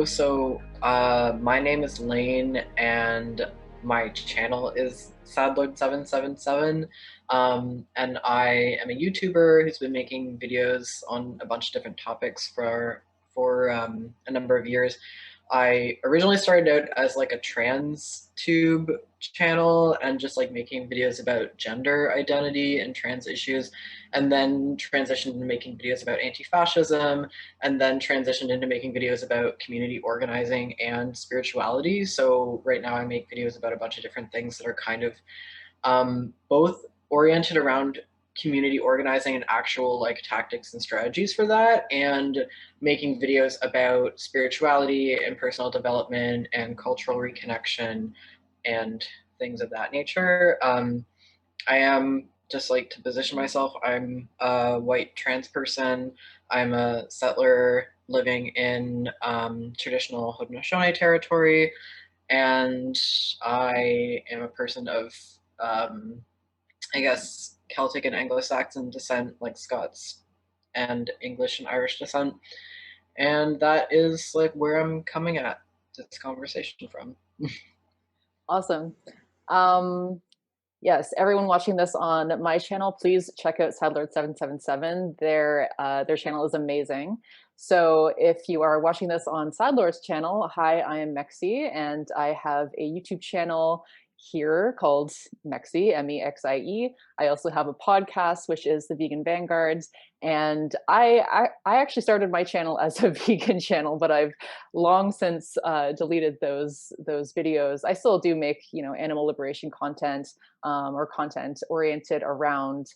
Hello, my name is Lane and my channel is SadLord777, and I am a YouTuber who's been making videos on a bunch of different topics for a number of years. I originally started out as like a trans tube channel and just like making videos about gender identity and trans issues, and then transitioned into making videos about anti-fascism, and then transitioned into making videos about community organizing and spirituality. So right now I make videos about a bunch of different things that are kind of both oriented around community organizing and actual like tactics and strategies for that, and making videos about spirituality and personal development and cultural reconnection and things of that nature. I am, just like to position myself, I'm a white trans person. I'm a settler living in traditional Haudenosaunee territory, and I am a person of, I guess, Celtic and Anglo-Saxon descent, like Scots and English and Irish descent. And that is like where I'm coming at this conversation from. Awesome. Yes, everyone watching this on my channel, please check out Sadlord777. Their channel is amazing. So if you are watching this on Sadlord's channel, hi, I am Mexie, and I have a YouTube channel here called Mexie, Mexie. I also have a podcast, which is the Vegan Vanguards. And I actually started my channel as a vegan channel, but I've long since deleted those videos. I still do make, animal liberation content, or content oriented around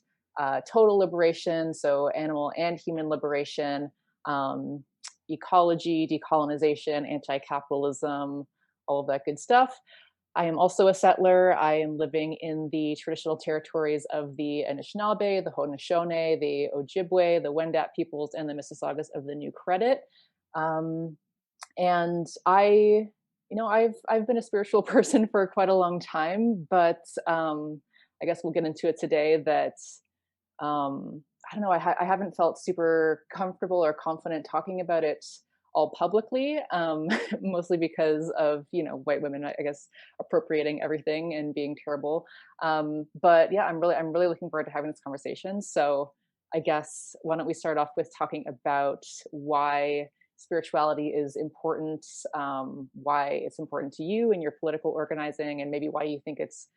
total liberation, so animal and human liberation, ecology, decolonization, anti-capitalism, all of that good stuff. I am also a settler. I am living in the traditional territories of the Anishinaabe, the Haudenosaunee, the Ojibwe, the Wendat peoples, and the Mississaugas of the New Credit. And I've been a spiritual person for quite a long time, but I guess we'll get into it today. That I don't know. I haven't felt super comfortable or confident talking about it all publicly, mostly because of white women, I guess, appropriating everything and being terrible. But yeah, I'm really looking forward to having this conversation. So I guess why don't we start off with talking about why spirituality is important, why it's important to you in your political organizing, and maybe why you think it's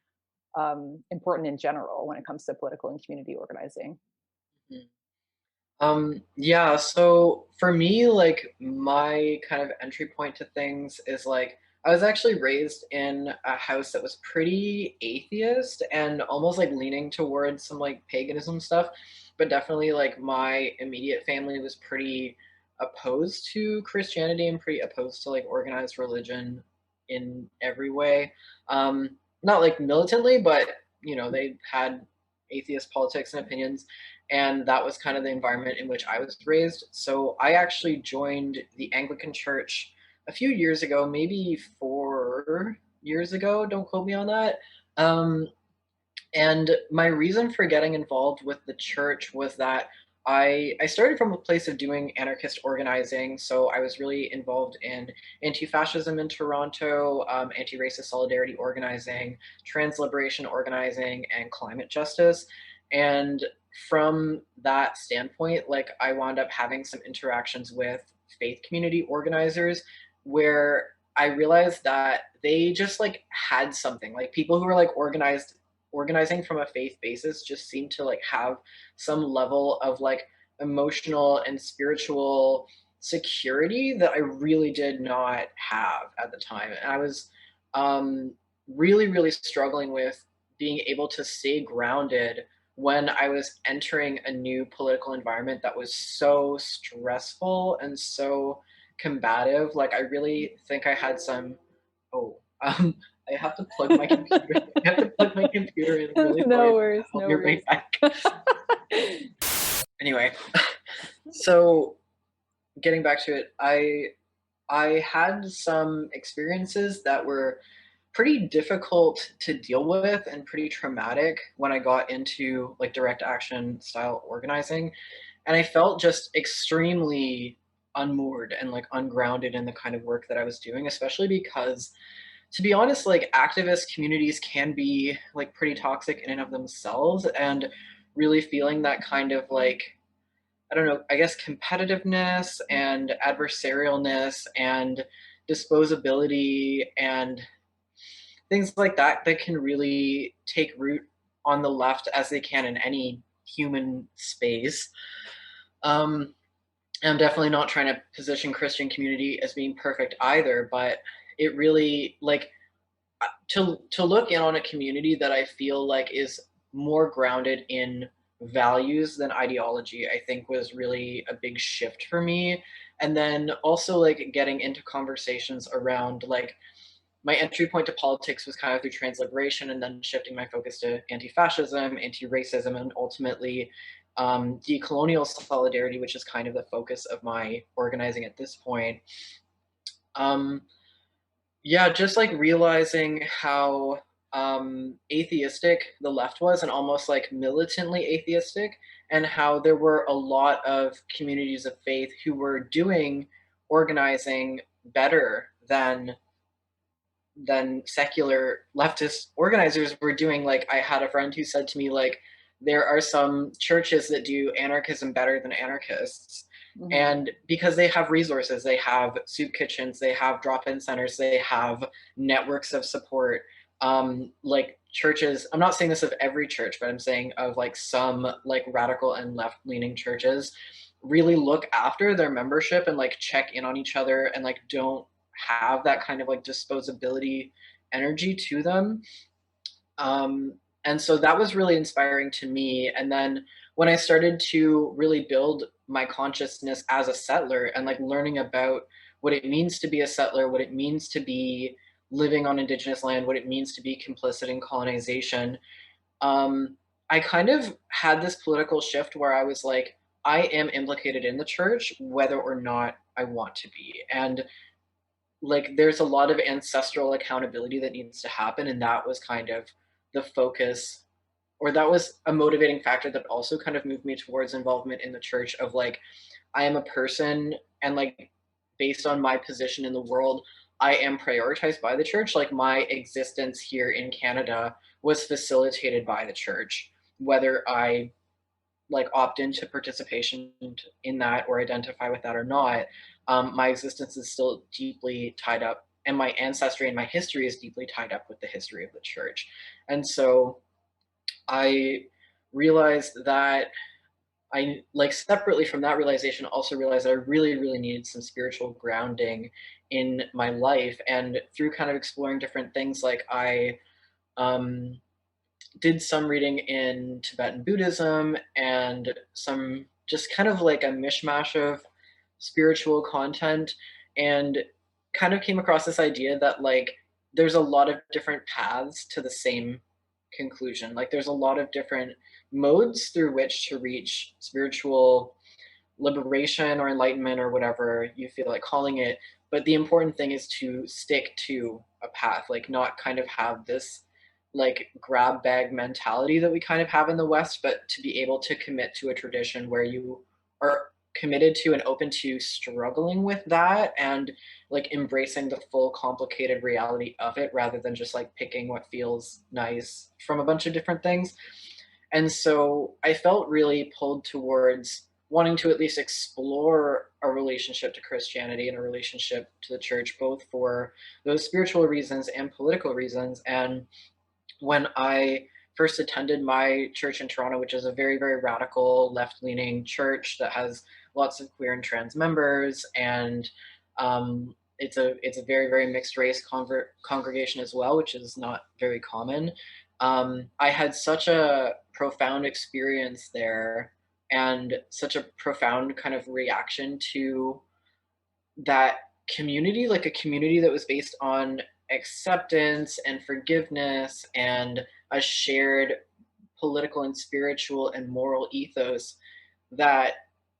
important in general when it comes to political and community organizing. Yeah, so for me, like my kind of entry point to things is like I was actually raised in a house that was pretty atheist and almost like leaning towards some like paganism stuff, but definitely like my immediate family was pretty opposed to Christianity and pretty opposed to like organized religion in every way. Not like militantly, but they had atheist politics and opinions, and that was kind of the environment in which I was raised. So I actually joined the Anglican Church a few years ago, maybe 4 years ago. Don't quote me on that. And my reason for getting involved with the church was that I started from a place of doing anarchist organizing. So I was really involved in anti-fascism in Toronto, anti-racist solidarity organizing, trans liberation organizing, and climate justice. And from that standpoint, like I wound up having some interactions with faith community organizers where I realized that they just like had something, like people who were like organizing from a faith basis just seemed to like have some level of like emotional and spiritual security that I really did not have at the time. And I was really, really struggling with being able to stay grounded when I was entering a new political environment that was so stressful and so combative. Like I really think I had some, oh, I have to plug my computer. I have to plug my computer in. Really sorry No about worries, that. I'll no be right worries. back. Anyway, so getting back to it, I had some experiences that were pretty difficult to deal with and pretty traumatic when I got into like direct action style organizing. And I felt just extremely unmoored and like ungrounded in the kind of work that I was doing, especially because, to be honest, like activist communities can be like pretty toxic in and of themselves, and really feeling that kind of like, I don't know, I guess competitiveness and adversarialness and disposability and things like that that can really take root on the left as they can in any human space. Um, I'm definitely not trying to position Christian community as being perfect either, but it really like to look in on a community that I feel like is more grounded in values than ideology, I think was really a big shift for me. And then also like getting into conversations around like my entry point to politics was kind of through transliberation, and then shifting my focus to anti-fascism, anti-racism, and ultimately decolonial solidarity, which is kind of the focus of my organizing at this point. Um, yeah, just like realizing how atheistic the left was, and almost like militantly atheistic, and how there were a lot of communities of faith who were doing organizing better than secular leftist organizers were doing. Like, I had a friend who said to me, like, there are some churches that do anarchism better than anarchists. Hmm. And because they have resources, they have soup kitchens, they have drop-in centers, they have networks of support. Like churches, I'm not saying this of every church, but I'm saying of like some like radical and left-leaning churches really look after their membership and like check in on each other, and like don't have that kind of like disposability energy to them. Um, and so that was really inspiring to me. And then when I started to really build my consciousness as a settler and like learning about what it means to be a settler, what it means to be living on Indigenous land, what it means to be complicit in colonization, um, I kind of had this political shift where I was like, I am implicated in the church, whether or not I want to be. And like there's a lot of ancestral accountability that needs to happen, and that was kind of the focus, or that was a motivating factor that also kind of moved me towards involvement in the church, of like, I am a person, and like based on my position in the world, I am prioritized by the church. Like my existence here in Canada was facilitated by the church, whether I like opt into participation in that or identify with that or not. My existence is still deeply tied up, and my ancestry and my history is deeply tied up with the history of the church. And so I realized that I, like, separately from that realization, also realized that I really, really needed some spiritual grounding in my life. And through kind of exploring different things, like um, did some reading in Tibetan Buddhism and some just kind of like a mishmash of spiritual content, and kind of came across this idea that like there's a lot of different paths to the same conclusion. Like there's a lot of different modes through which to reach spiritual liberation or enlightenment or whatever you feel like calling it. But the important thing is to stick to a path, like not kind of have this like grab bag mentality that we kind of have in the West, but to be able to commit to a tradition where you are committed to and open to struggling with that, and like embracing the full complicated reality of it, rather than just like picking what feels nice from a bunch of different things. And so I felt really pulled towards wanting to at least explore a relationship to Christianity and a relationship to the church, both for those spiritual reasons and political reasons. And when I first attended my church in Toronto, which is a very, very radical left leaning church that has lots of queer and trans members, and it's a very, very mixed race congregation as well, which is not very common. I had such a profound experience there, and such a profound kind of reaction to that community, like a community that was based on acceptance and forgiveness and a shared political and spiritual and moral ethos, that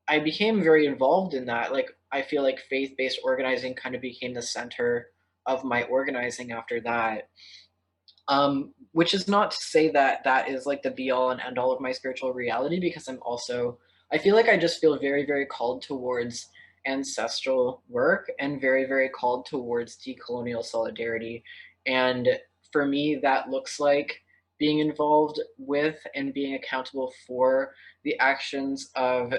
I became very involved in that. Like I feel like faith-based organizing kind of became the center of my organizing after that. Which is not to say that that is like the be all and end all of my spiritual reality, because I feel like I just feel very, very called towards ancestral work and very, very called towards decolonial solidarity. And for me, that looks like being involved with and being accountable for the actions of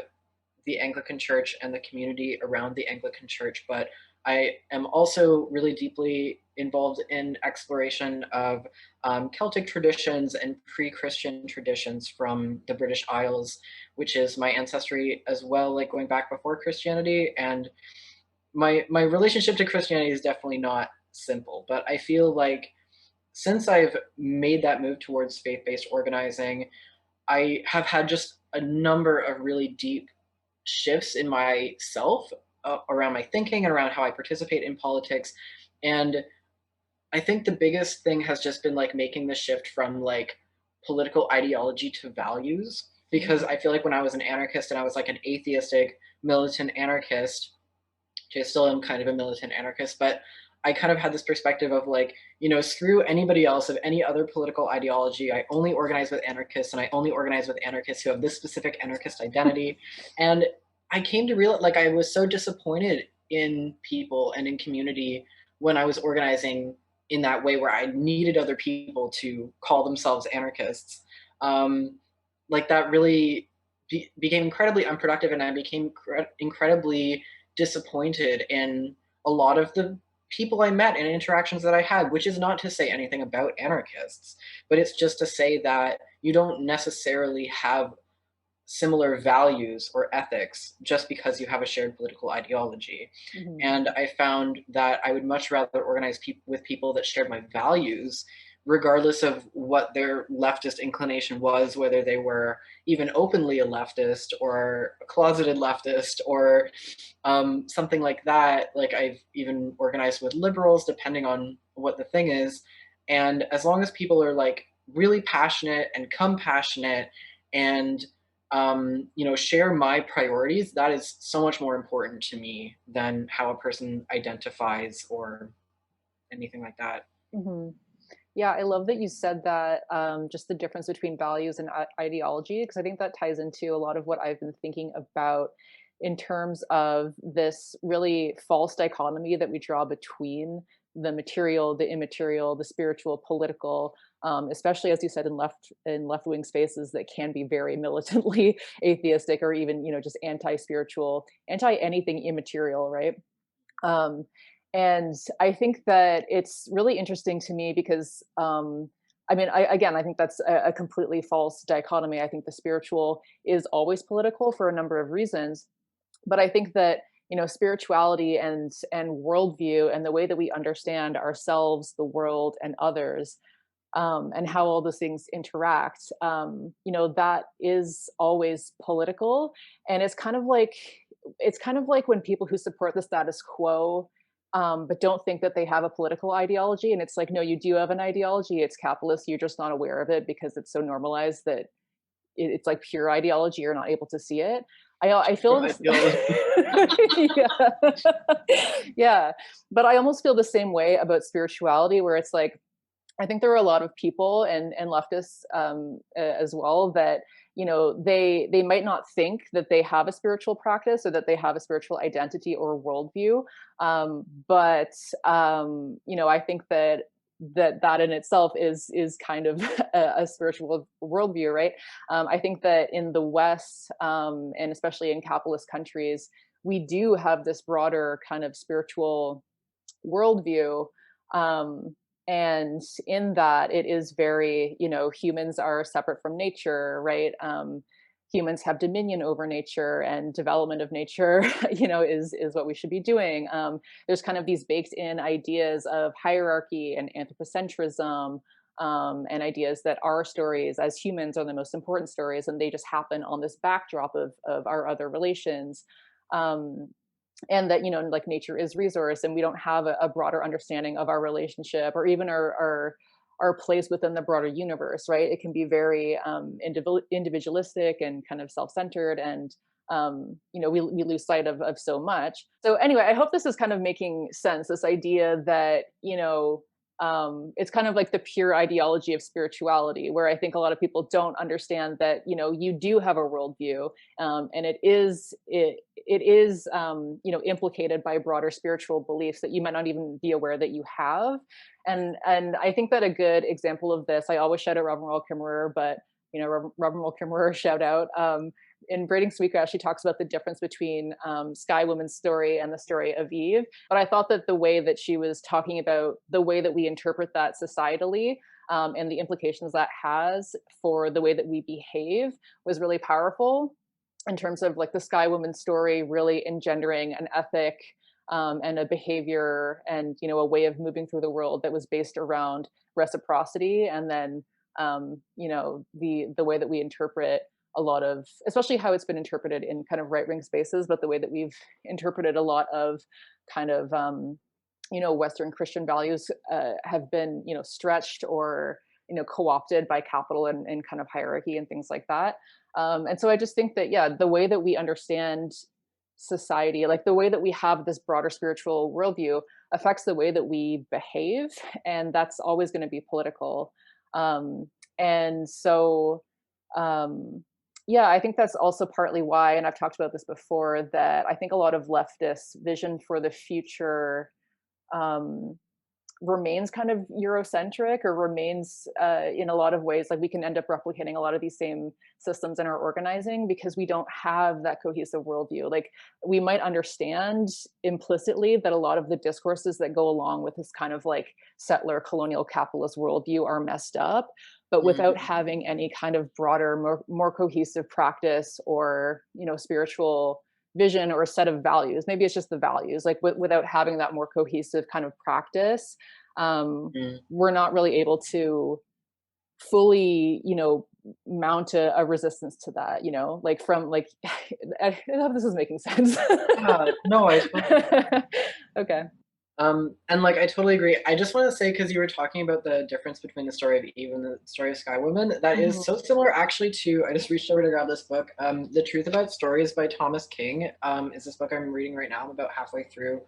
the Anglican Church and the community around the Anglican Church, but I am also really deeply involved in exploration of Celtic traditions and pre-Christian traditions from the British Isles, which is my ancestry as well, like going back before Christianity. And my relationship to Christianity is definitely not simple, but I feel like since I've made that move towards faith-based organizing, I have had just a number of really deep shifts in myself around my thinking and around how I participate in politics. And I think the biggest thing has just been like making the shift from like political ideology to values. Because I feel like when I was an anarchist and I was like an atheistic militant anarchist, which I still am kind of a militant anarchist, but I kind of had this perspective of like, screw anybody else of any other political ideology. I only organize with anarchists and I only organize with anarchists who have this specific anarchist identity. And I came to realize like I was so disappointed in people and in community when I was organizing in that way where I needed other people to call themselves anarchists. Um, like that really became incredibly unproductive and I became incredibly disappointed in a lot of the people I met and interactions that I had, which is not to say anything about anarchists, but it's just to say that you don't necessarily have similar values or ethics just because you have a shared political ideology. Mm-hmm. And I found that I would much rather organize with people that shared my values, regardless of what their leftist inclination was, whether they were even openly a leftist or a closeted leftist or something like that. Like I've even organized with liberals, depending on what the thing is. And as long as people are like really passionate and compassionate and share my priorities, that is so much more important to me than how a person identifies or anything like that. Mm-hmm. Yeah, I love that you said that, just the difference between values and ideology, because I think that ties into a lot of what I've been thinking about in terms of this really false dichotomy that we draw between the material, the immaterial, the spiritual, political, especially as you said in left wing spaces that can be very militantly atheistic or even just anti spiritual, anti anything immaterial, right? Um, and I think that it's really interesting to me because, I mean, I think that's a completely false dichotomy. I think the spiritual is always political for a number of reasons, but I think that spirituality and worldview and the way that we understand ourselves, the world, and others, and how all those things interact, that is always political, and it's kind of like when people who support the status quo, but don't think that they have a political ideology, and it's like, no, you do have an ideology. It's capitalist. You're just not aware of it because it's so normalized that it's like pure ideology. You're not able to see it. I feel I this. feel Yeah. Yeah, but I almost feel the same way about spirituality, where it's like I think there are a lot of people and leftists, as well, that they might not think that they have a spiritual practice or that they have a spiritual identity or worldview, but I think that in itself is kind of a spiritual worldview, right? I think that in the West, and especially in capitalist countries, we do have this broader kind of spiritual worldview, um, and in that it is very, humans are separate from nature, right? Humans have dominion over nature, and development of nature is what we should be doing. There's kind of these baked in ideas of hierarchy and anthropocentrism, and ideas that our stories as humans are the most important stories, and they just happen on this backdrop of our other relations. um, and that like nature is resource, and we don't have a broader understanding of our relationship or even our place within the broader universe, right? It can be very individualistic and kind of self-centered, and we lose sight of so much. So anyway, I hope this is kind of making sense, this idea that it's kind of like the pure ideology of spirituality, where I think a lot of people don't understand that, you know, you do have a worldview, and it is implicated by broader spiritual beliefs that you might not even be aware that you have. And I think that a good example of this, I always shout out Reverend Kimmerer, but you know, Reverend Kimmerer shout out. In Braiding Sweetgrass, she talks about the difference between Sky Woman's story and the story of Eve. But I thought that the way that she was talking about the way that we interpret that societally, and the implications that has for the way that we behave was really powerful, in terms of like the Sky Woman story really engendering an ethic, and a behavior, and you know, a way of moving through the world that was based around reciprocity. And then the way that we interpret a lot of, especially how it's been interpreted in kind of right wing spaces, but the way that we've interpreted a lot of kind of Western Christian values have been, you know, stretched or, you know, co-opted by capital and kind of hierarchy and things like that. And so I just think that, yeah, the way that we understand society, like the way that we have this broader spiritual worldview, affects the way that we behave, and that's always going to be political. And so yeah, I think that's also partly why, and I've talked about this before, that I think a lot of leftists vision for the future um remains kind of Eurocentric, or remains in a lot of ways like we can end up replicating a lot of these same systems in our organizing, because we don't have that cohesive worldview. Like, we might understand implicitly that a lot of the discourses that go along with this kind of like settler colonial capitalist worldview are messed up, but without Mm-hmm. having any kind of broader, more cohesive practice, or, you know, spiritual vision or a set of values. Maybe it's just the values, like without having that more cohesive kind of practice, we're not really able to fully, you know, mount a resistance to that, you know, like from like I hope this is making sense. Yeah, no, I totally. Okay. And like I totally agree. I just want to say, because you were talking about the difference between the story of Eve and the story of Sky Woman, that is Mhm. so similar actually to, I just reached over to grab this book, The Truth About Stories by Thomas King. Is this book I'm reading right now. I'm about halfway through,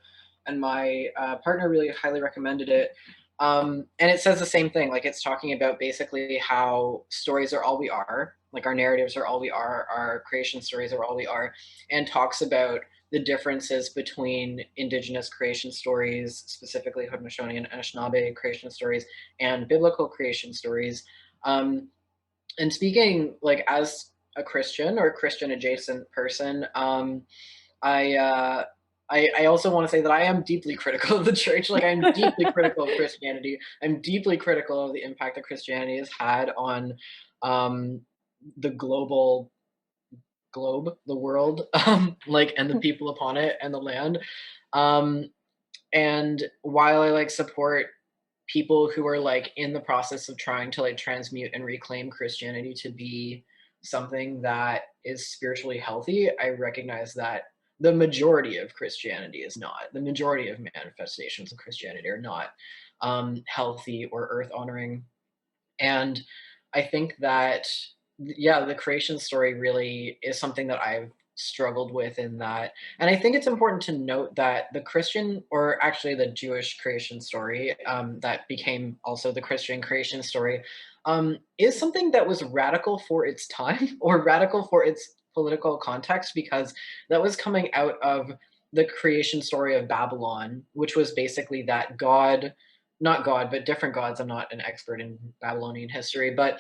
and my partner really highly recommended it. And it says the same thing. Like, it's talking about basically how stories are all we are, like our narratives are all we are, our creation stories are all we are, and talks about the differences between Indigenous creation stories, specifically Haudenosaunee and Anishinaabe creation stories, and biblical creation stories. Um, and speaking like as a Christian or Christian adjacent person, I, uh, I also want to say that I am deeply critical of the church. Like, I'm deeply critical of Christianity. I'm deeply critical of the impact that Christianity has had on um, the globe, the world, like, and the people upon it and the land. Um, and while I like support people who are like in the process of trying to like transmute and reclaim Christianity to be something that is spiritually healthy, I recognize that the majority of Christianity is not. The majority of manifestations of Christianity are not healthy or earth honoring. And I think that, yeah, the creation story really is something that I've struggled with in that. And I think it's important to note that the Christian, or actually the Jewish creation story, that became also the Christian creation story, is something that was radical for its time or radical for its political context, because that was coming out of the creation story of Babylon, which was basically that God, not God, but different gods. I'm not an expert in Babylonian history, but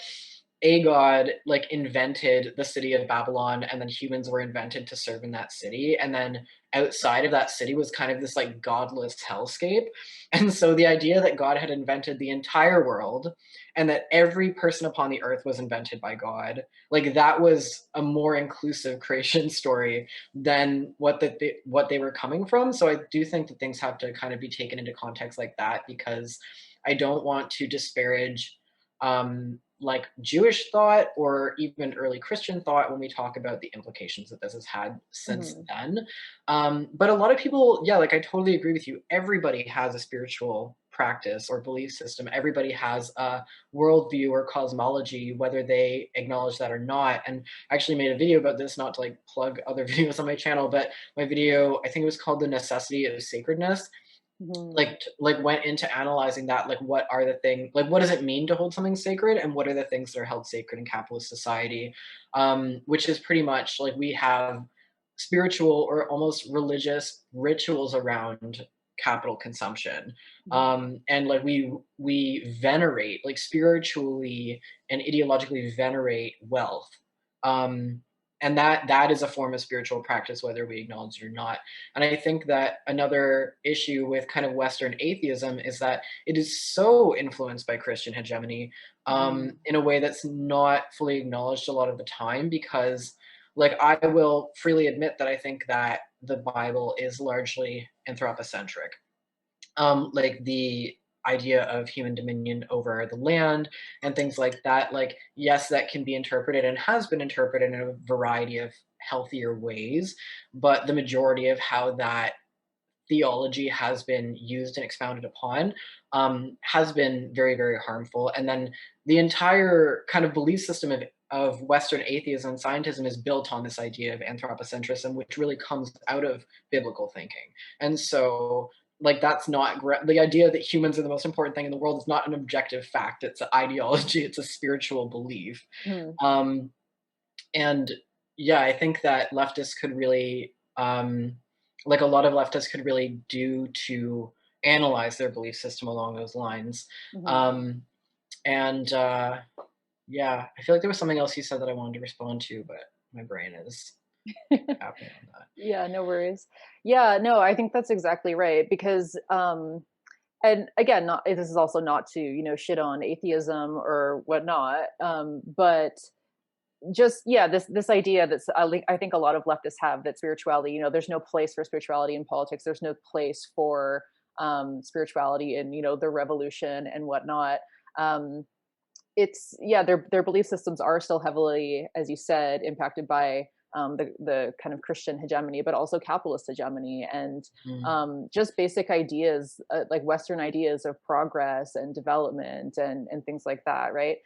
a god like invented the city of Babylon, and then humans were invented to serve in that city. And then outside of that city was kind of this like godless hellscape. And so the idea that God had invented the entire world and that every person upon the earth was invented by God, like that was a more inclusive creation story than what they were coming from. So I do think that things have to kind of be taken into context like that, because I don't want to disparage like Jewish thought or even early Christian thought when we talk about the implications that this has had since Mhm. then. But a lot of people, yeah, like I totally agree with you. Everybody has a spiritual practice or belief system. Everybody has a worldview or cosmology, whether they acknowledge that or not. And I actually made a video about this, not to like plug other videos on my channel, but my video, I think it was called The Necessity of Sacredness, Mhm. like went into analyzing that, like what are the things, like what does it mean to hold something sacred, and what are the things that are held sacred in capitalist society, which is pretty much like we have spiritual or almost religious rituals around capital consumption, Mhm. and like we venerate, like spiritually and ideologically venerate wealth, um, and that is a form of spiritual practice whether we acknowledge it or not. And I think that another issue with kind of Western atheism is that it is so influenced by Christian hegemony, Mhm. in a way that's not fully acknowledged a lot of the time, because, like, I will freely admit that I think that the Bible is largely anthropocentric. Like the idea of human dominion over the land and things like that. Like, yes, that can be interpreted and has been interpreted in a variety of healthier ways, but the majority of how that theology has been used and expounded upon, has been very, very harmful. And then the entire kind of belief system of Western atheism and scientism is built on this idea of anthropocentrism, which really comes out of biblical thinking. And so, like, that's not the idea that humans are the most important thing in the world is not an objective fact. It's an ideology. It's a spiritual belief. Mhm. Um, and yeah, I think that leftists could really, like a lot of leftists could really do to analyze their belief system along those lines. Mhm. Um, and yeah, I feel like there was something else you said that I wanted to respond to, but my brain is tapping on that. Yeah, no worries. Yeah, no, I think that's exactly right because and again, not this is also not to, shit on atheism or whatnot. But just yeah, this idea that's I think a lot of leftists have that spirituality, there's no place for spirituality in politics. There's no place for spirituality in, the revolution and whatnot. Um it's yeah, their belief systems are still heavily, as you said, impacted by the kind of Christian hegemony, but also capitalist hegemony, and Mm, just basic ideas, like Western ideas of progress and development and things like that, right?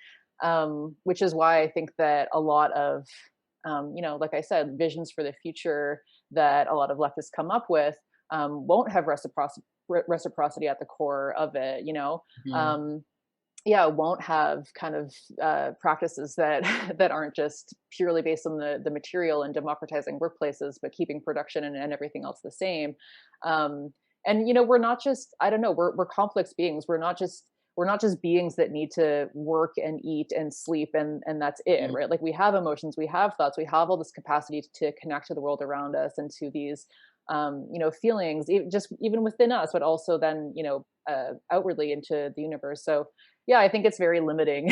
Which is why I think that a lot of like I said, visions for the future that a lot of leftists come up with won't have reciprocity at the core of it. mm, Um, yeah, won't have kind of practices that that aren't just purely based on the material and democratizing workplaces, but keeping production and everything else the same. Um, and we're not just, I don't know, we're complex beings. We're not just beings that need to work and eat and sleep and that's it, mm, right? Like we have emotions, we have thoughts, we have all this capacity to connect to the world around us and to these feelings, just even within us, but also then outwardly into the universe. So yeah, I think it's very limiting,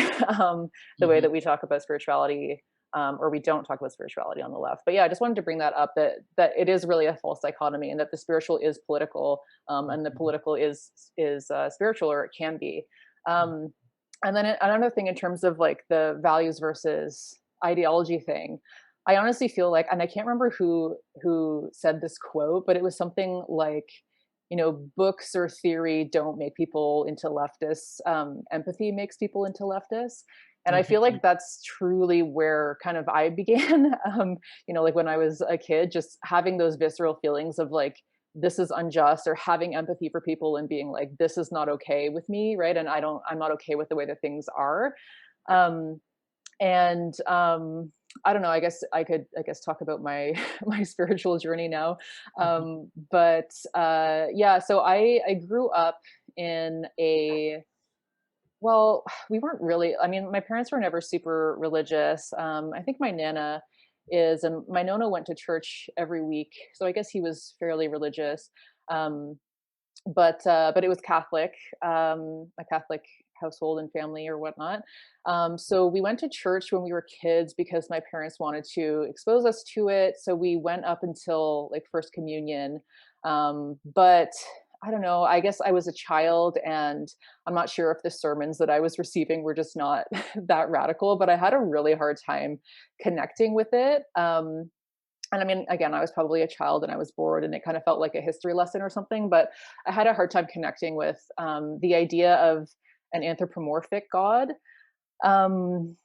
the way mhm, that we talk about spirituality, or we don't talk about spirituality on the left. But yeah, I just wanted to bring that up, that it is really a false dichotomy, and that the spiritual is political, and the mhm, political is spiritual, or it can be. Um, and then another thing in terms of like the values versus ideology thing, I honestly feel like, and I can't remember who said this quote, but it was something like, books or theory don't make people into leftists. Empathy makes people into leftists. And I feel mhm, like that's truly where kind of I began. Like when I was a kid, just having those visceral feelings of like, this is unjust, or having empathy for people and being like, this is not okay with me. Right. And I'm not okay with the way that things are. Um, and I don't know, I guess I could talk about my my spiritual journey now. mhm, But yeah, so I grew up in a, well, we weren't really, I mean, my parents were never super religious. I think my nana is, and my nona went to church every week, so I guess he was fairly religious. um but it was Catholic, a Catholic household and family or whatnot. So we went to church when we were kids because my parents wanted to expose us to it. So we went up until like First Communion. But I don't know. I guess I was a child, and I'm not sure if the sermons that I was receiving were just not that radical. But I had a really hard time connecting with it. And I mean, again, I was probably a child and I was bored and it kind of felt like a history lesson or something, but I had a hard time connecting with the idea of an anthropomorphic God. Um,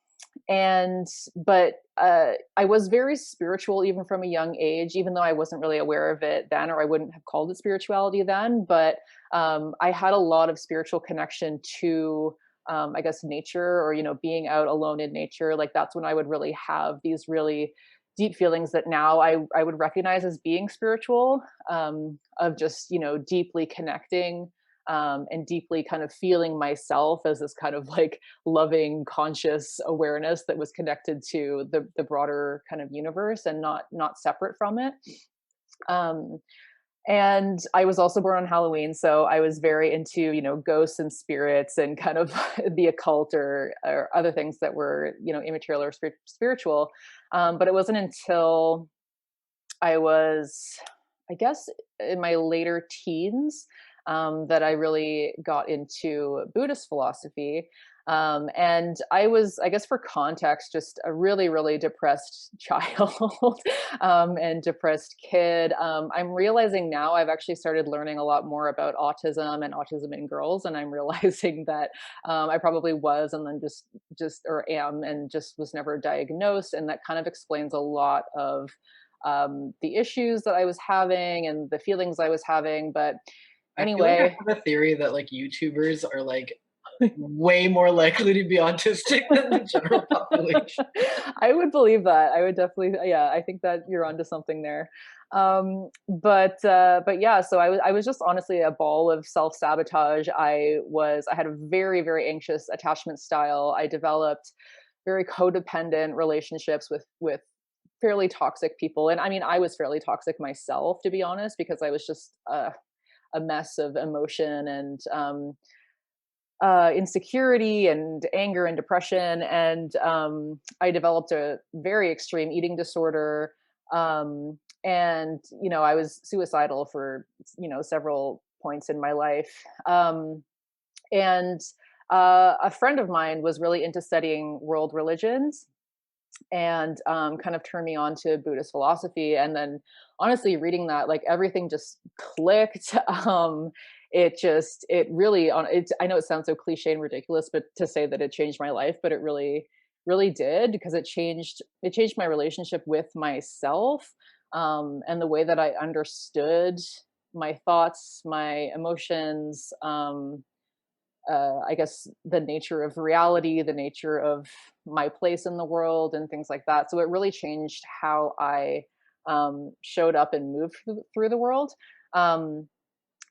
And but I was very spiritual even from a young age, even though I wasn't really aware of it then, or I wouldn't have called it spirituality then. But I had a lot of spiritual connection to, I guess, nature, or being out alone in nature. Like that's when I would really have these really deep feelings that now I would recognize as being spiritual, of just deeply connecting, and deeply kind of feeling myself as this kind of like loving conscious awareness that was connected to the broader kind of universe and not separate from it. um and I was also born on Halloween, so I was very into ghosts and spirits and kind of the occult, or other things that were immaterial or spiritual. But it wasn't until I was, I guess, in my later teens, that I really got into Buddhist philosophy. And I was, I guess, for context, just a really, really depressed child, and depressed kid. I'm realizing now I've actually started learning a lot more about autism and autism in girls, and I'm realizing that I probably was, and then just or am, and just was never diagnosed, and that kind of explains a lot of the issues that I was having and the feelings I was having. But I feel like I anyway, have a theory that like YouTubers are like way more likely to be autistic than the general population. I would believe that. I would definitely, yeah, I think that you're onto something there. But yeah, so I was just honestly a ball of self-sabotage. I had a very, very anxious attachment style. I developed very codependent relationships with fairly toxic people. And I mean, I was fairly toxic myself, to be honest, because I was just a mess of emotion and insecurity and anger and depression. And I developed a very extreme eating disorder. And I was suicidal for several points in my life. And A friend of mine was really into studying world religions, and kind of turned me on to Buddhist philosophy. And then, honestly, reading that, like everything just clicked. It really, I know it sounds so cliche and ridiculous, but to say that it changed my life, but it really, really did, because it changed my relationship with myself, and the way that I understood my thoughts, my emotions. I guess the nature of reality, the nature of my place in the world, and things like that. So it really changed how I showed up and moved through the world. Um,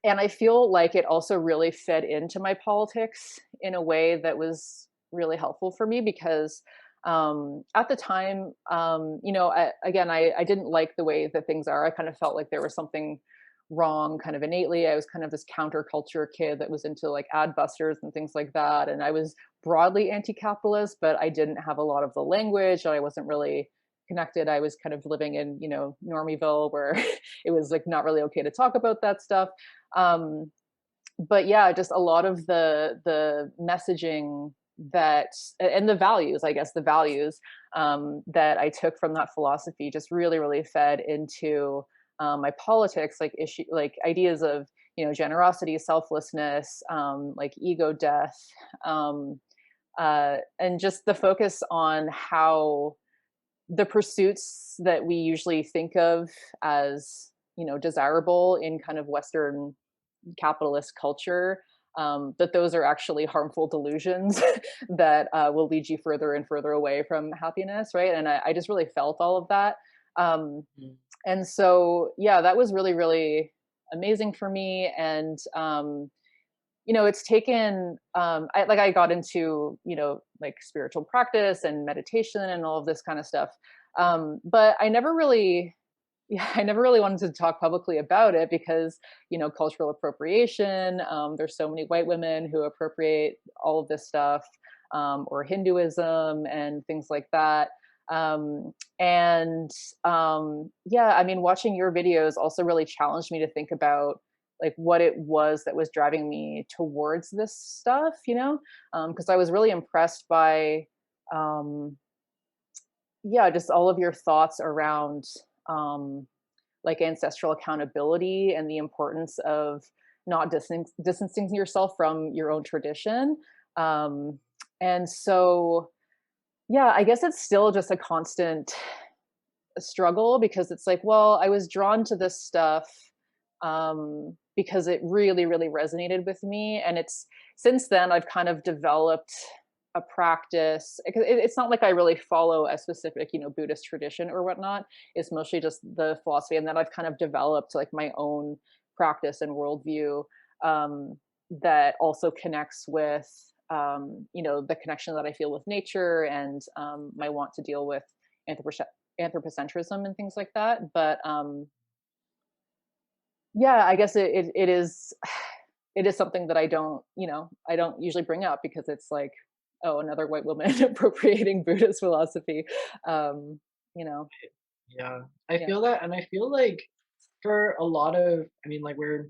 and I feel like it also really fed into my politics in a way that was really helpful for me, because at the time, again, I didn't like the way that things are. I kind of felt like there was something wrong kind of innately. I was kind of this counterculture kid that was into like ad busters and things like that. And I was broadly anti-capitalist, but I didn't have a lot of the language, and I wasn't really connected. I was kind of living in, Normieville, where it was like not really okay to talk about that stuff. Um, but yeah, just a lot of the messaging that, and the values, I guess, the values that I took from that philosophy just really, really fed into my politics, like ideas of generosity, selflessness, like ego death, um, and just the focus on how the pursuits that we usually think of as desirable in kind of Western capitalist culture, that those are actually harmful delusions that will lead you further and further away from happiness, right? And I just really felt all of that. Um, Mm. and so, yeah, that was really, really amazing for me. And it's taken, I got into like spiritual practice and meditation and all of this kind of stuff, but I never really, yeah, I never really wanted to talk publicly about it, because cultural appropriation. There's so many white women who appropriate all of this stuff, or Hinduism and things like that. And Yeah, I mean, watching your videos also really challenged me to think about like what it was that was driving me towards this stuff, because I was really impressed by, um, yeah, just all of your thoughts around, um, like ancestral accountability and the importance of not distancing yourself from your own tradition. Um, and so Yeah, I guess it's still just a constant struggle because it's like, well, I was drawn to this stuff because it really, really resonated with me. And it's since then I've kind of developed a practice. It's not like I really follow a specific, Buddhist tradition or whatnot. It's mostly just the philosophy. And then I've kind of developed like my own practice and worldview that also connects with, the connection that I feel with nature and my want to deal with anthropocentrism and things like that. But yeah, I guess it is it is something that I don't usually bring up because it's like, oh, another white woman appropriating Buddhist philosophy. Um, you know, Yeah, I yeah. feel that, and I feel like for a lot of, I mean, like we're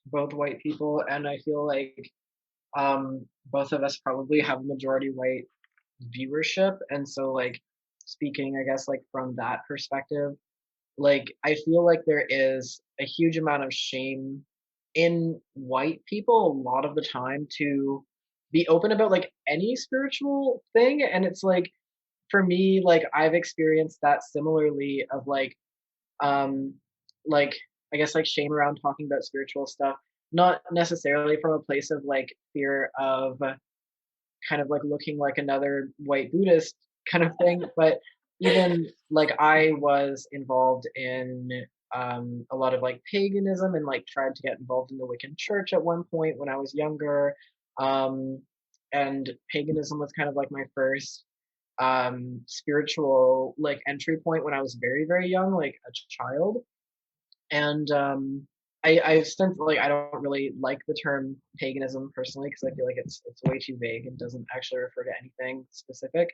both white people, and I feel like both of us probably have majority white viewership, and so like speaking, I guess like from that perspective, like I feel like there is a huge amount of shame in white people a lot of the time to be open about like any spiritual thing, and it's like for me, like I've experienced that similarly of um like I guess like shame around talking about spiritual stuff, not necessarily from a place of like fear of kind of like looking like another white Buddhist kind of thing, but even like I was involved in a lot of like paganism and like tried to get involved in the Wiccan church at one point when I was younger. Um, and paganism was kind of like my first spiritual like entry point when I was very, very young, like a child. And I've since like I don't really like the term paganism personally because I feel like it's way too vague and doesn't actually refer to anything specific.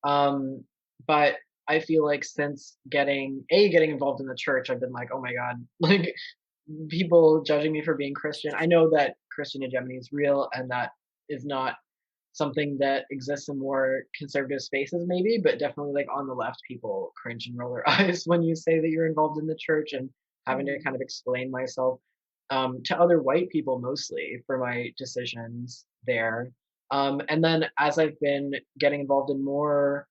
Um, but I feel like since getting involved in the church, I've been like, oh my god, like people judging me for being Christian. I know that Christian hegemony is real and that is not something that exists in more conservative spaces, maybe, but definitely like on the left, people cringe and roll their eyes when you say that you're involved in the church and having to Mhm. kind of explain myself to other white people mostly for my decisions there. And then as I've been getting involved in more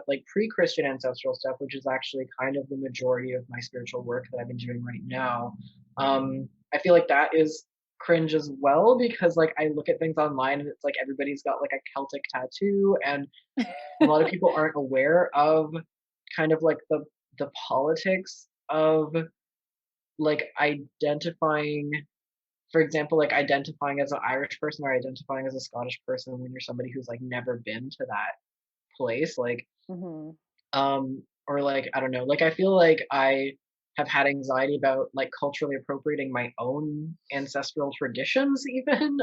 like pre-Christian ancestral stuff, which is actually kind of the majority of my spiritual work that I've been doing right now, I feel like that is cringe as well because like I look at things online and it's like everybody's got like a Celtic tattoo and a lot of people aren't aware of kind of like the politics of like identifying, for example, like identifying as an Irish person or identifying as a Scottish person when you're somebody who's like never been to that place, like Mhm. or like I don't know, like I feel like I have had anxiety about like culturally appropriating my own ancestral traditions even,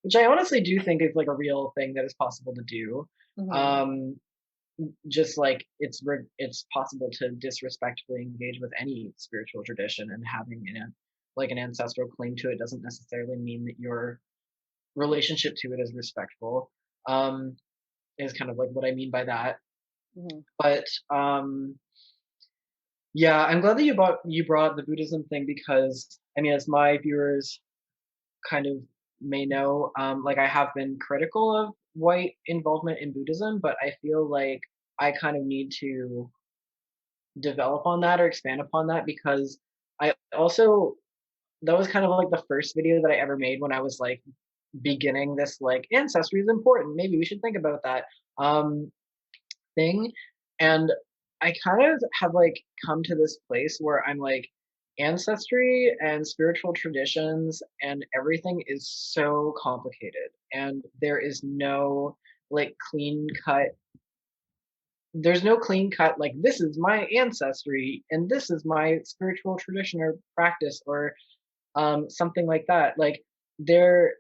which I honestly do think is like a real thing that is possible to do. Mhm. um just like it's possible to disrespectfully engage with any spiritual tradition, and having like an ancestral claim to it doesn't necessarily mean that your relationship to it is respectful. um is kind of like what I mean by that. Mhm. But yeah, I'm glad that you brought the Buddhism thing because I mean, as my viewers kind of may know, like I have been critical of white involvement in Buddhism, but I feel like I kind of need to develop on that or expand upon that because I also that was kind of like the first video that I ever made when I was like beginning this like ancestry is important. Maybe we should think about that thing. And I kind of have like come to this place where I'm like ancestry and spiritual traditions and everything is so complicated and there is no like clean cut there's no clean cut like this is my ancestry and this is my spiritual tradition or practice or something like that. Like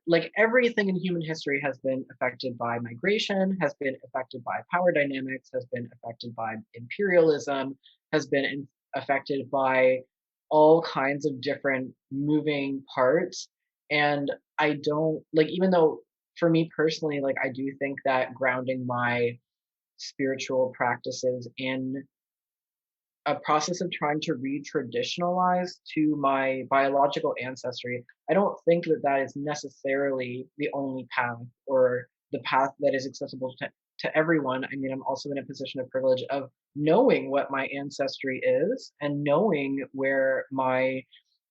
like everything in human history has been affected by migration, has been affected by power dynamics, has been affected by imperialism, has been affected by all kinds of different moving parts. And I don't like, even though for me personally, like I do think that grounding my spiritual practices in a process of trying to re-traditionalize to my biological ancestry, I don't think that that is necessarily the only path or the path that is accessible to to everyone. I mean, I'm also in a position of privilege of knowing what my ancestry is and knowing where my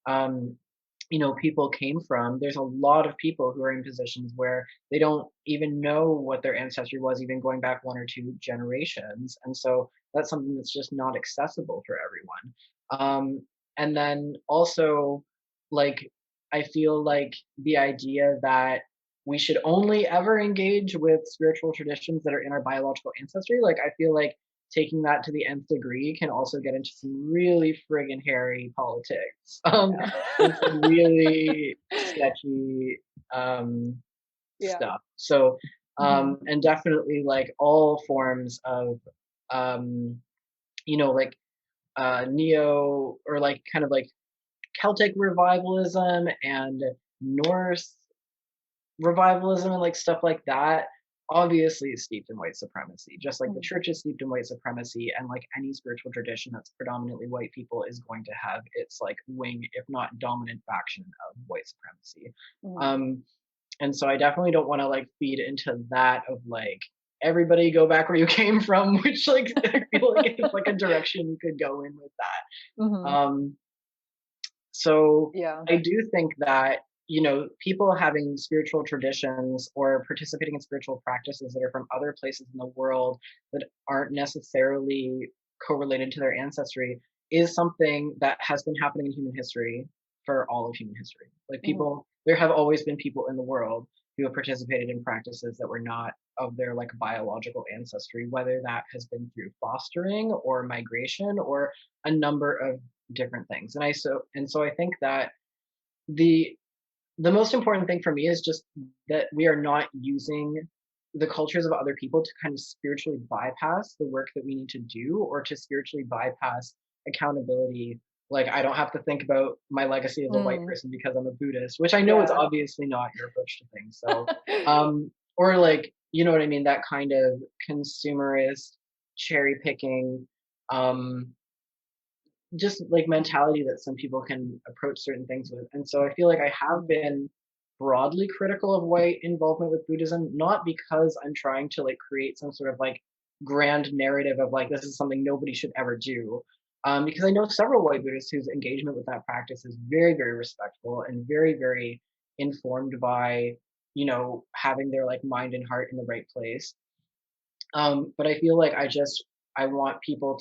um, people came from. There's a lot of people who are in positions where they don't even know what their ancestry was, even going back one or two generations. And so that's something that's just not accessible for everyone. And then also, like, I feel like the idea that we should only ever engage with spiritual traditions that are in our biological ancestry, like, I feel like taking that to the nth degree can also get into some really friggin' hairy politics. Yeah. And some really sketchy Yeah. stuff. So, Mhm. and definitely like all forms of, um, like neo or like kind of like Celtic revivalism and Norse revivalism and like stuff like that obviously is steeped in white supremacy, just like the Mhm. church is steeped in white supremacy, and like any spiritual tradition that's predominantly white people is going to have its like wing, if not dominant faction of white supremacy. Mhm. um and so I definitely don't want to like feed into that of like everybody go back where you came from, which like I feel like it's like a direction you could go in with that. Mhm. So Yeah. I do think that, people having spiritual traditions or participating in spiritual practices that are from other places in the world that aren't necessarily correlated to their ancestry is something that has been happening in human history for all of human history. Like Mhm. people, there have always been people in the world who have participated in practices that were not of their like biological ancestry, whether that has been through fostering or migration or a number of different things. And so I think that the the most important thing for me is just that we are not using the cultures of other people to kind of spiritually bypass the work that we need to do or to spiritually bypass accountability. Like I don't have to think about my legacy as a white Mm. person because I'm a Buddhist, which I know is Yeah. obviously not your approach to things. So or like, you know what I mean, that kind of consumerist cherry picking um just like mentality that some people can approach certain things with. And so I feel like I have Mhm. been broadly critical of white involvement with Buddhism, not because I'm trying to like create some sort of like grand narrative of like this is something nobody should ever do. Because I know several white Buddhists whose engagement with that practice is very, very respectful and very, very informed by, having their like mind and heart in the right place. But I feel like I want people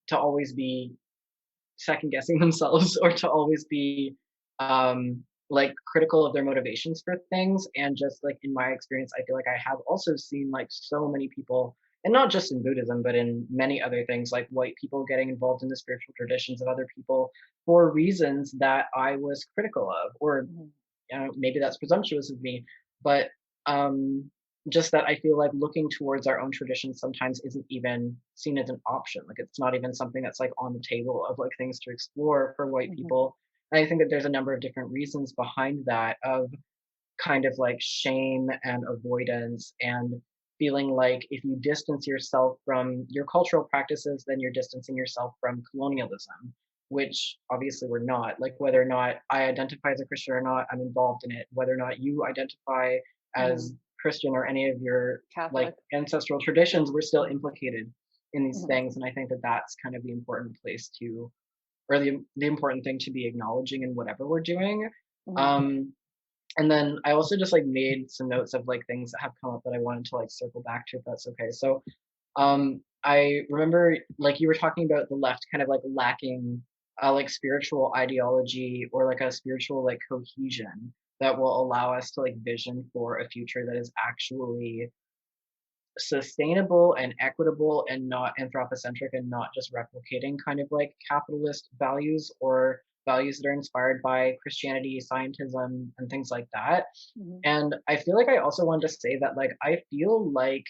to always be second guessing themselves or to always be like critical of their motivations for things. And just like in my experience, I feel like I have also seen like so many people, and not just in Buddhism but in many other things, like white people getting involved in the spiritual traditions of other people for reasons that I was critical of, or Mhm. maybe that's presumptuous of me, but just that I feel like looking towards our own traditions sometimes isn't even seen as an option. Like it's not even something that's like on the table of like things to explore for white Mhm. people. And I think that there's a number of different reasons behind that of kind of like shame and avoidance and feeling like if you distance yourself from your cultural practices, then you're distancing yourself from colonialism, which obviously we're not. Like whether or not I identify as a Christian or not, I'm involved in it. Whether or not you identify Mhm. as Christian or any of your like Catholic. ancestral traditions, we're still Mhm. implicated in these Mhm. things. And I think that that's kind of the important place to, or the important thing to be acknowledging in whatever we're doing. Mhm. Um, and then I also just like made some notes of like things that have come up that I wanted to like circle back to if that's okay. So I remember like you were talking about the left kind of like lacking like spiritual ideology or like a spiritual like cohesion that will allow us to like vision for a future that is actually sustainable and equitable and not anthropocentric and not just replicating kind of like capitalist values or values that are inspired by Christianity, scientism, and things like that. Mhm. And I feel like I also wanted to say that like I feel like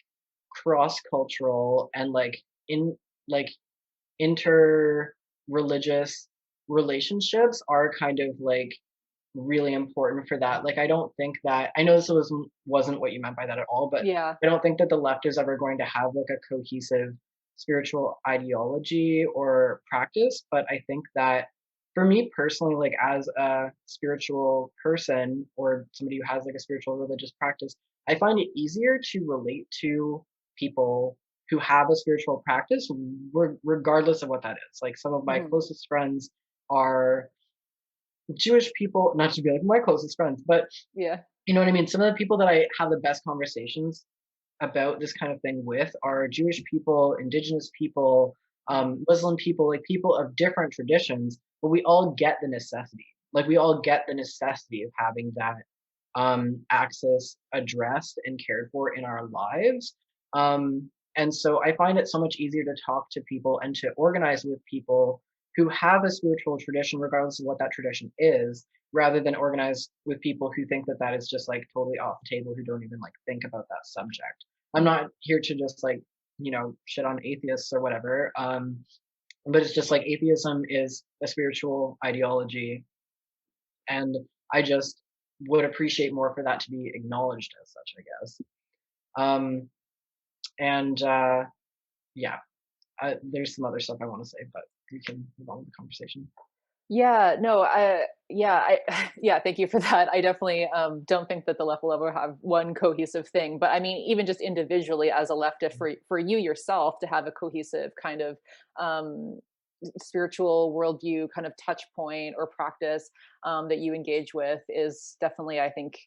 cross-cultural and like in like inter-religious relationships are kind of like really important for that. Like I don't think that, I know this wasn't what you meant by that at all, but Yeah. I don't think that the left is ever going to have like a cohesive spiritual ideology or practice. But I think that for me personally, like as a spiritual person or somebody who has like a spiritual religious practice, I find it easier to relate to people who have a spiritual practice, regardless of what that is. Like some of my Mhm. closest friends are Jewish people, not to be like my closest friends, but Yeah. you know what I mean? Some of the people that I have the best conversations about this kind of thing with are Jewish people, Indigenous people, Mhm. Muslim people, like people of different traditions, but we all get the necessity. Like we all get the necessity of having that access addressed and cared for in our lives. And so I find it so much easier to talk to people and to organize with people who have a spiritual tradition, regardless of what that tradition is, rather than organize with people who think that that is just like totally off the table, who don't even like think about that subject. I'm Mhm. not here to just like, shit on atheists or whatever. But it's just like atheism is a spiritual ideology, and I just would appreciate more for that to be acknowledged as such, I guess. Um, and yeah, there's some other stuff I want to say, but we can move on with the conversation. Yeah, no, yeah, yeah, thank you for that. I definitely don't think that the left will ever have one cohesive thing, but I mean, even just individually as a leftist, for you yourself to have a cohesive kind of um, spiritual worldview, kind of touch point or practice that you engage with is definitely, I think,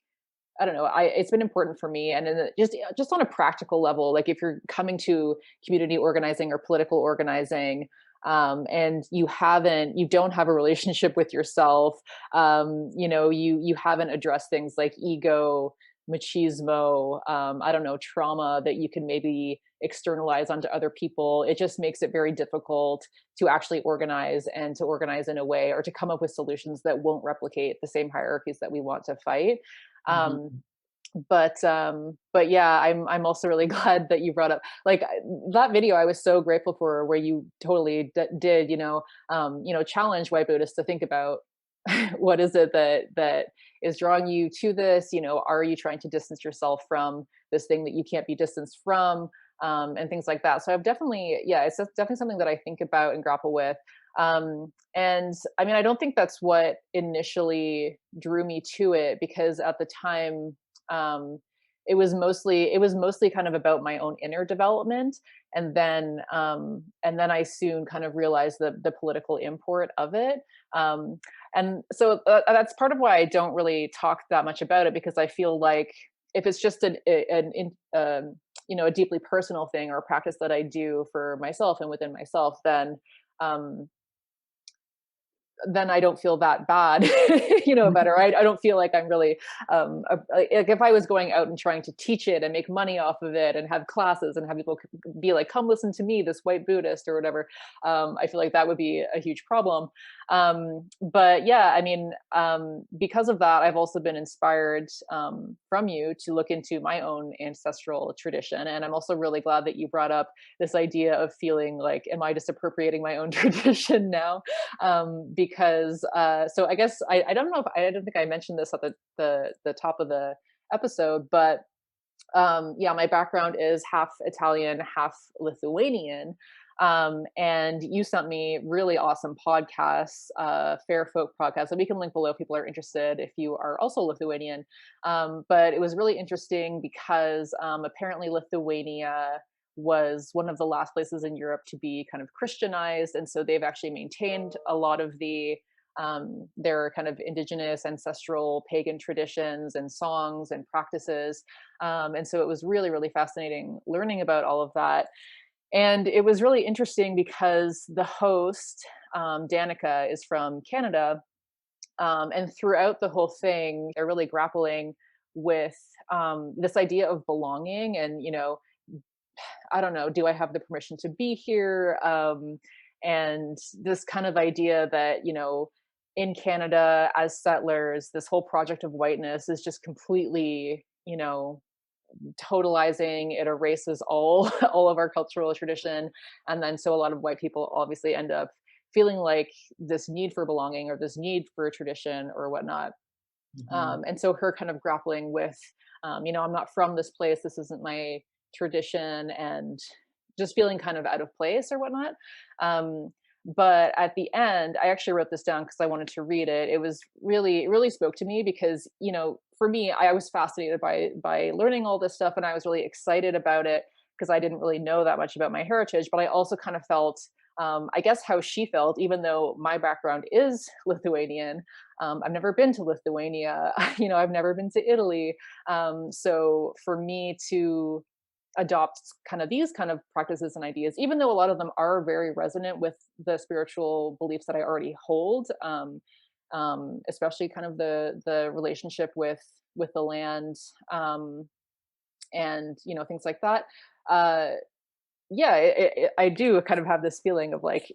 I don't know. It's been important for me, and then just on a practical level, like if you're coming to community organizing or political organizing, and you don't have a relationship with yourself, you haven't addressed things like ego, machismo, I don't know, trauma that you can maybe externalize onto other people. It just makes it very difficult to actually organize and to organize in a way or to come up with solutions that won't replicate the same hierarchies that we want to fight. Um, Hmm. but yeah, I'm also really glad that you brought up like that video. I was so grateful for where you totally did, challenge white Buddhists to think about what is it that is drawing you to this. Are you trying to distance yourself from this thing that you can't be distanced from, and things like that. So I've definitely, yeah, it's definitely something that I think about and grapple with. And I mean, I don't think that's what initially drew me to it, because at the time, um, it was mostly kind of about my own inner development, and then I soon kind of realized the political import of it. Um, and so that's part of why I don't really talk that much about it, because I feel like if it's just a deeply personal thing or a practice that I do for myself and within myself, um, then I don't feel that bad, better. I don't feel like I'm really, like if I was going out and trying to teach it and make money off of it and have classes and have people be like, come listen to me, this white Buddhist or whatever, I feel like that would be a huge problem. But yeah, I mean, because of that, I've also been inspired from you to look into my own ancestral tradition. And I'm also really glad that you brought up this idea of feeling like, am I just appropriating my own tradition now? Because so I guess I don't know if I don't think I mentioned this at the top of the episode, but yeah, my background is half Italian, half Lithuanian. And you sent me really awesome podcasts, Fair Folk podcast that we can link below if people are interested, if you are also Lithuanian. But it was really interesting because apparently Lithuania was one of the last places in Europe to be kind of Christianized. And so they've actually maintained a lot of their kind of indigenous ancestral pagan traditions and songs and practices. And so it was really, really fascinating learning about all of that. And it was really interesting because the host, Danica, is from Canada. And throughout the whole thing, they're really grappling with this idea of belonging and, I don't know, do I have the permission to be here? And this kind of idea that, in Canada as settlers, this whole project of whiteness is just completely, totalizing. It erases all all of our cultural tradition, and then so a lot of white people obviously end up feeling like this need for belonging or this need for a tradition or whatnot. Hmm. And so her kind of grappling with, I'm not from this place, this isn't my tradition, and just feeling kind of out of place or whatnot. um, But at the end, I actually wrote this down because I wanted to read it. It was really, it really spoke to me because, you know, for me, I was fascinated by learning all this stuff, and I was really excited about it because I didn't really know that much about my heritage. But I also kind of felt, I guess, how she felt, even though my background is Lithuanian. I've never been to Lithuania. You know, I've never been to Italy. So for me to adopt kind of these kind of practices and ideas, even though a lot of them are very resonant with the spiritual beliefs that I already hold, especially kind of the relationship with the land, and you know, things like that. Uh, yeah, I do kind of have this feeling of like,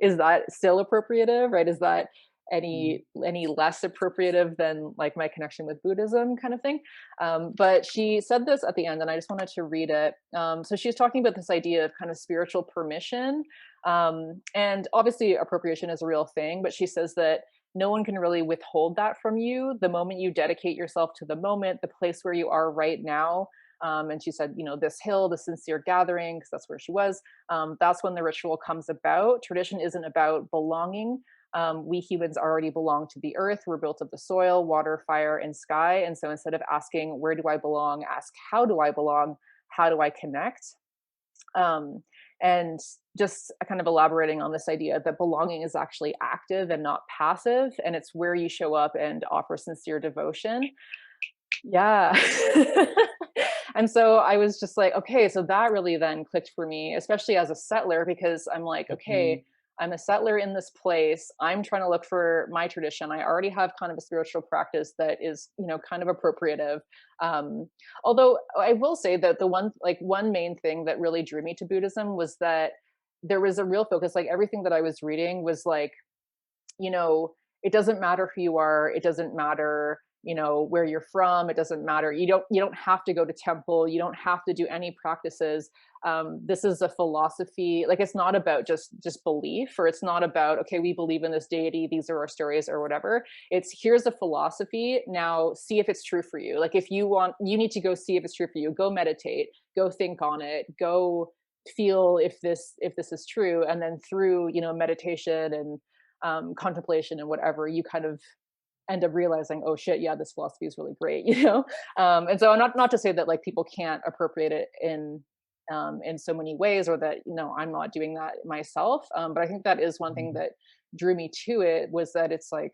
is that still appropriative, right? Is that Mhm. any less appropriative than like my connection with Buddhism, kind of thing? But she said this at the end, and I just wanted to read it. So she's talking about this idea of kind of spiritual permission, and obviously appropriation is a real thing, but she says that no one can really withhold that from you the moment you dedicate yourself to the moment, the place where you are right now. And she said, you know, this hill, the sincere gathering, because that's where she was. That's when the ritual comes about. Tradition isn't about belonging. We humans already belong to the earth. We're built of the soil, water, fire, and sky. And so instead of asking, where do I belong, ask, how do I belong? How do I connect? Um, and just kind of elaborating on this idea that belonging is actually active and not passive. And it's where you show up and offer sincere devotion. Yeah. And so I was just like, okay, so that really then clicked for me, especially as a settler, because I'm like, okay, Mhm. I'm a settler in this place. I'm trying to look for my tradition. I already have kind of a spiritual practice that is, you know, kind of appropriative. Although I will say that the one main thing that really drew me to Buddhism was that there was a real focus. Like everything that I was reading was like, you know, it doesn't matter who you are. It doesn't matter, you know, where you're from. It doesn't matter. You don't have to go to temple. You don't have to do any practices. This is a philosophy. Like it's not about just belief, or it's not about, okay, we believe in this deity. These are our stories or whatever. It's, here's a philosophy. Now see if it's true for you. Like if you want, you need to go see if it's true for you. Go meditate. Go think on it. Go feel if this is true, and then through, you know, meditation and contemplation and whatever, you kind of end up realizing, oh shit, yeah, this philosophy is really great, you know. And so not to say that like people can't appropriate it in so many ways, or that, you know, I'm not doing that myself. But I think that is one thing Mhm. that drew me to it, was that it's like,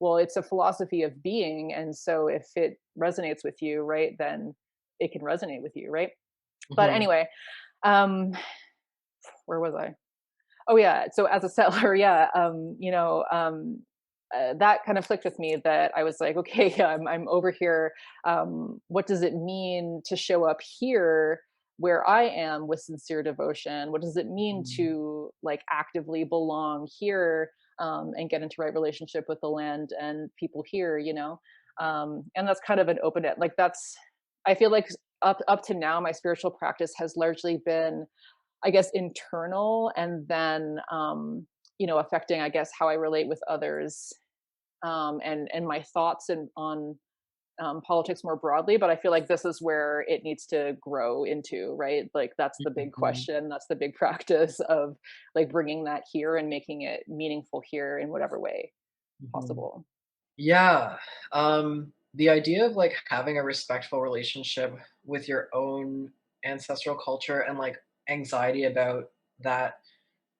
well, it's a philosophy of being, and so if it resonates with you, right, then it can resonate with you, right? But Mhm. anyway, um where was I? Oh yeah. So as a settler, yeah, that kind of clicked with me, that I was like, okay, yeah, I'm over here. What does it mean to show up here where I am with sincere devotion? What does it mean Mhm. to like actively belong here, and get into right relationship with the land and people here? You know, and that's kind of an open it. Like that's, I feel like up to now, my spiritual practice has largely been, I guess, internal, and then, you know, affecting, I guess, how I relate with others, and my thoughts and on politics more broadly. But I feel like this is where it needs to grow into, right? Like that's the big Mhm. question. That's the big practice of like bringing that here and making it meaningful here in whatever way Mhm. possible. Yeah. The idea of like having a respectful relationship with your own ancestral culture and like anxiety about that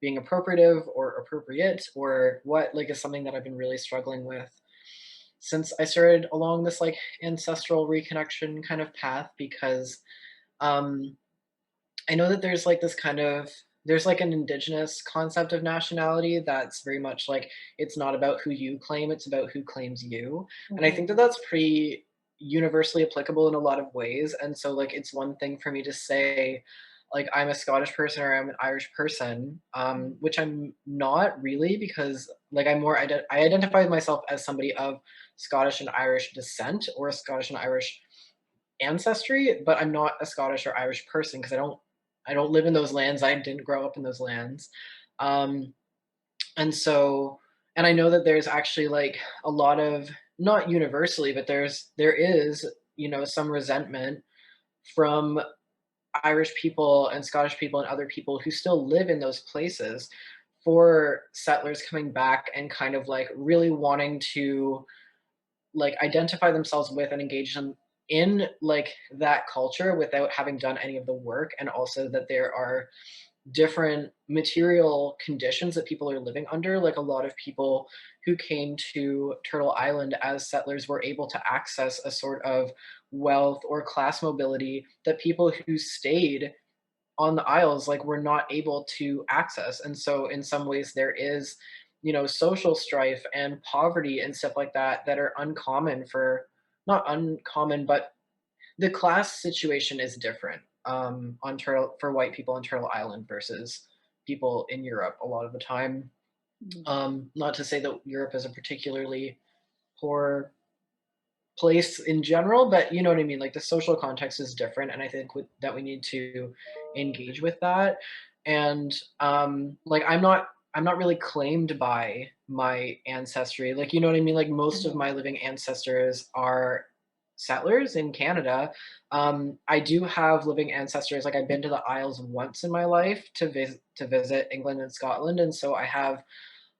being appropriative or appropriate or what like is something that I've been really struggling with since I started along this like ancestral reconnection kind of path because um I know that there's like this kind of there's like an indigenous concept of nationality that's very much like it's not about who you claim, it's about who claims you. And I think that Hmm. that's pretty universally applicable in a lot of ways. And so like it's one thing for me to say like I'm a Scottish person or I'm an Irish person, which I'm not really because like I identify myself as somebody of Scottish and Irish descent or a Scottish and Irish ancestry, but I'm not a Scottish or Irish person because I don't live in those lands. I didn't grow up in those lands. Um, and so and I know that there's actually like a lot of not universally, but there is, you know, some resentment from Irish people and Scottish people and other people who still live in those places for settlers coming back and kind of like really wanting to like identify themselves with and engage them in like that culture without having done any of the work, and also that there are different material conditions that people are living under. Like a lot of people who came to Turtle Island as settlers were able to access a sort of wealth or class mobility that people who stayed on the Isles like were not able to access. And so in some ways there is, you know, social strife and poverty and stuff like that that are uncommon for, not uncommon, but the class situation is different on Turtle for white people on Turtle Island versus people in Europe a lot of the time. Mhm. Not to say that Europe is a particularly poor place in general, but you know what I mean. Like the social context is different, and I think that we need to engage with that. And like I'm not really claimed by my ancestry. Like you know what I mean. Like most of Mhm. my living ancestors are settlers in Canada. I do have living ancestors. Like I've been to the Isles once in my life to visit England and Scotland, and so I have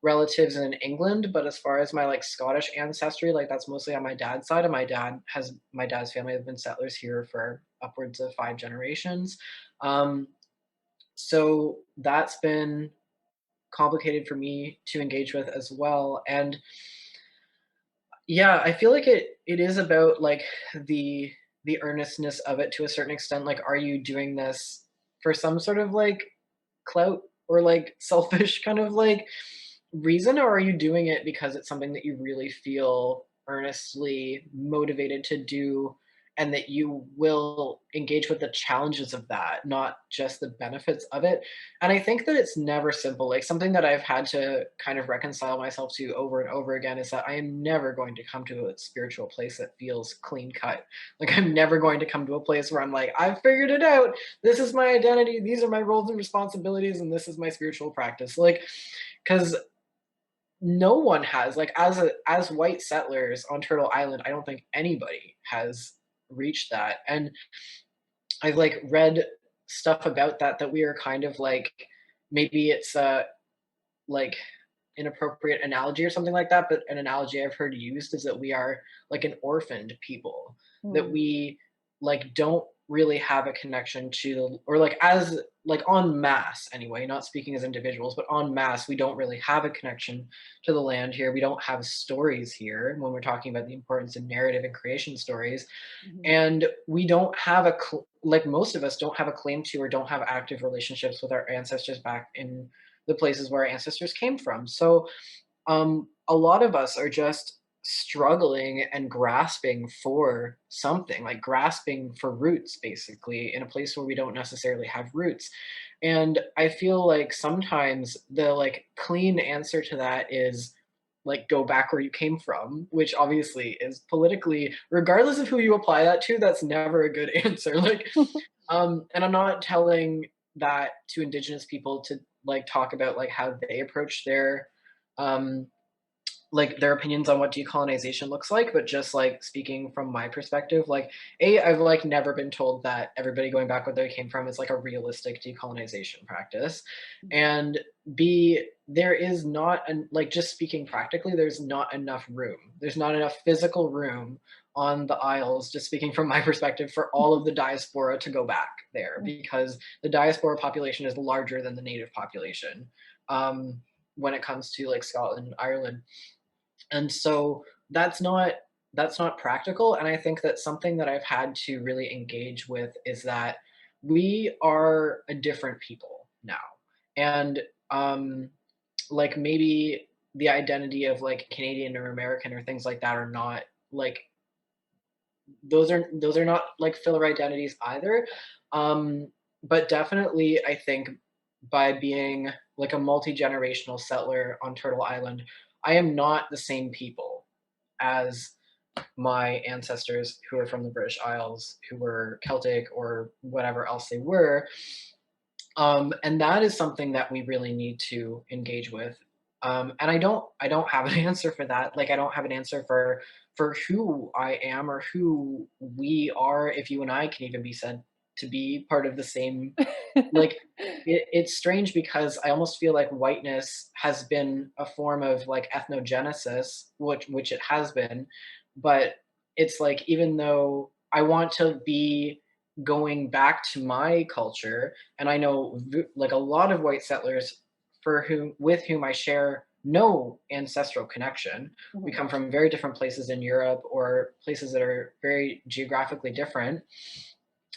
relatives in England, but as far as my like Scottish ancestry, like that's mostly on my dad's side, and my dad's family have been settlers here for upwards of 5 generations. Um, so that's been complicated for me to engage with as well. And yeah, I feel like it is about like the earnestness of it to a certain extent. Like, are you doing this for some sort of like clout or like selfish kind of like reason, or are you doing it because it's something that you really feel earnestly motivated to do and that you will engage with the challenges of that, not just the benefits of it? And I think that it's never simple. Like something that I've had to kind of reconcile myself to over and over again is that I am never going to come to a spiritual place that feels clean cut. Like I'm never going to come to a place where I'm like, I've figured it out. This is my identity. These are my roles and responsibilities, and this is my spiritual practice. Like, because no one has like as white settlers on Turtle Island, I don't think anybody has reached that. And I've like read stuff about that we are kind of like, maybe it's like inappropriate analogy or something like that, but an analogy I've heard used is that we are like an orphaned people, that Mm. we like don't really have a connection to, or like as like en masse anyway, not speaking as individuals, but en masse, we don't really have a connection to the land here. We don't have stories here when we're talking about the importance of narrative and creation stories, Mhm. and we don't have like most of us don't have a claim to or don't have active relationships with our ancestors back in the places where our ancestors came from. So a lot of us are just struggling and grasping for something, like grasping for roots, basically, in a place where we don't necessarily have roots. And I feel like sometimes the like clean answer to that is like go back where you came from, which obviously is politically, regardless of who you apply that to, that's never a good answer. Like and I'm not telling that to Indigenous people to like talk about like how they approach their um like their opinions on what decolonization looks like, but just like speaking from my perspective, like I've like never been told that everybody going back where they came from is like a realistic decolonization practice. Mhm. And B, there is not like just speaking practically, there's not enough room. There's not enough physical room on the Isles, just speaking from my perspective, for all of the diaspora to go back there, because the diaspora population is larger than the native population when it comes to like Scotland, Ireland. And so that's not practical. And I think that something that I've had to really engage with is that we are a different people now. And like maybe the identity of like Canadian or American or things like that are not like, those are not like filler identities either. But definitely I think by being like a multi-generational settler on Turtle Island, I am not the same people as my ancestors who are from the British Isles, who were Celtic or whatever else they were. And that is something that we really need to engage with. And I don't have an answer for that. Like I don't have an answer for who I am or who we are, if you and I can even be said to be part of the same, like, it's strange because I almost feel like whiteness has been a form of like ethnogenesis, which it has been, but it's like even though I want to be going back to my culture, and I know like a lot of white settlers for whom with whom I share no ancestral connection. We Mhm. come from very different places in Europe or places that are very geographically different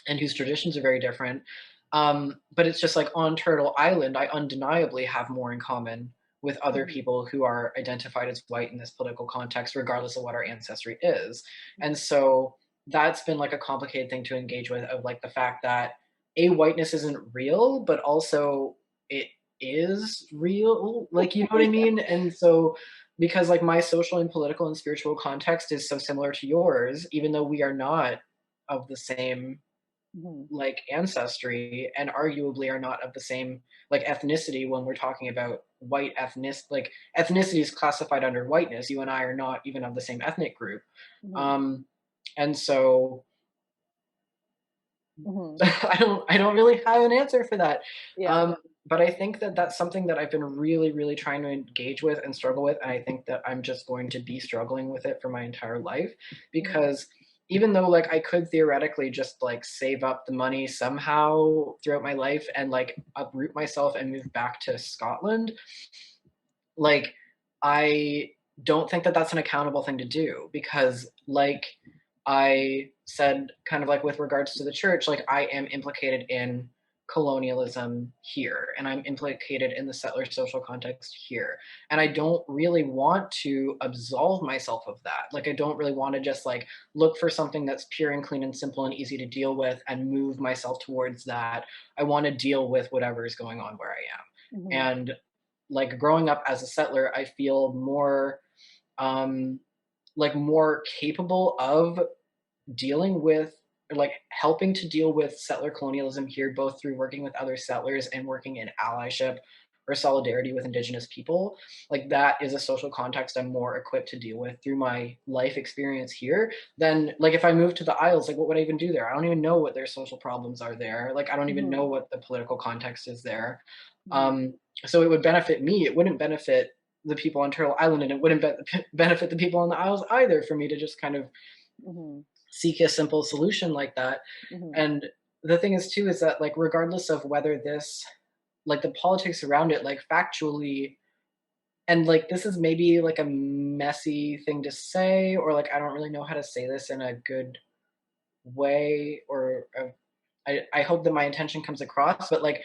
and whose traditions are very different. But it's just like on Turtle Island, I undeniably have more in common with other Mhm. people who are identified as white in this political context, regardless of what our ancestry is. And Mhm. so that's been like a complicated thing to engage with, of like the fact that a whiteness isn't real, but also it is real. Like, you know what I Yeah. mean? And so because like my social and political and spiritual context is so similar to yours, even though we are not of the same Mhm. like ancestry and arguably are not of the same like ethnicity when we're talking about white ethnic like ethnicity is classified under whiteness. You and I are not even of the same ethnic group. Mhm. um and so Mhm. I don't really have an answer for that. Yeah. um but I think that that's something that I've been really trying to engage with and struggle with, and I think that I'm just going to be struggling with it for my entire life, Mhm. because even though like I could theoretically just like save up the money somehow throughout my life and like uproot myself and move back to Scotland, like I don't think that that's an accountable thing to do, because like I said, kind of like with regards to the church, like I am implicated in colonialism here and I'm implicated in the settler social context here, and I don't really want to absolve myself of that. Like I don't really want to just like look for something that's pure and clean and simple and easy to deal with and move myself towards that. I want to deal with whatever is going on where I am. Mhm. And like growing up as a settler, I feel more um like more capable of dealing with, or like helping to deal with settler colonialism here, both through working with other settlers and working in allyship or solidarity with Indigenous people. Like that is a social context I'm more equipped to deal with through my life experience here than like if I moved to the Isles, like what would I even do there? I don't even know what their social problems are there. Like I don't even know Mhm. what the political context is there. Mhm. Um, so it would benefit me. It wouldn't benefit the people on Turtle Island, and it wouldn't benefit the people on the Isles either for me to just kind of Mhm. seek a simple solution like that. Mhm. And the thing is too is that like regardless of whether this like the politics around it like factually, and like this is maybe like a messy thing to say, or like I don't really know how to say this in a good way, or I hope that my intention comes across, but like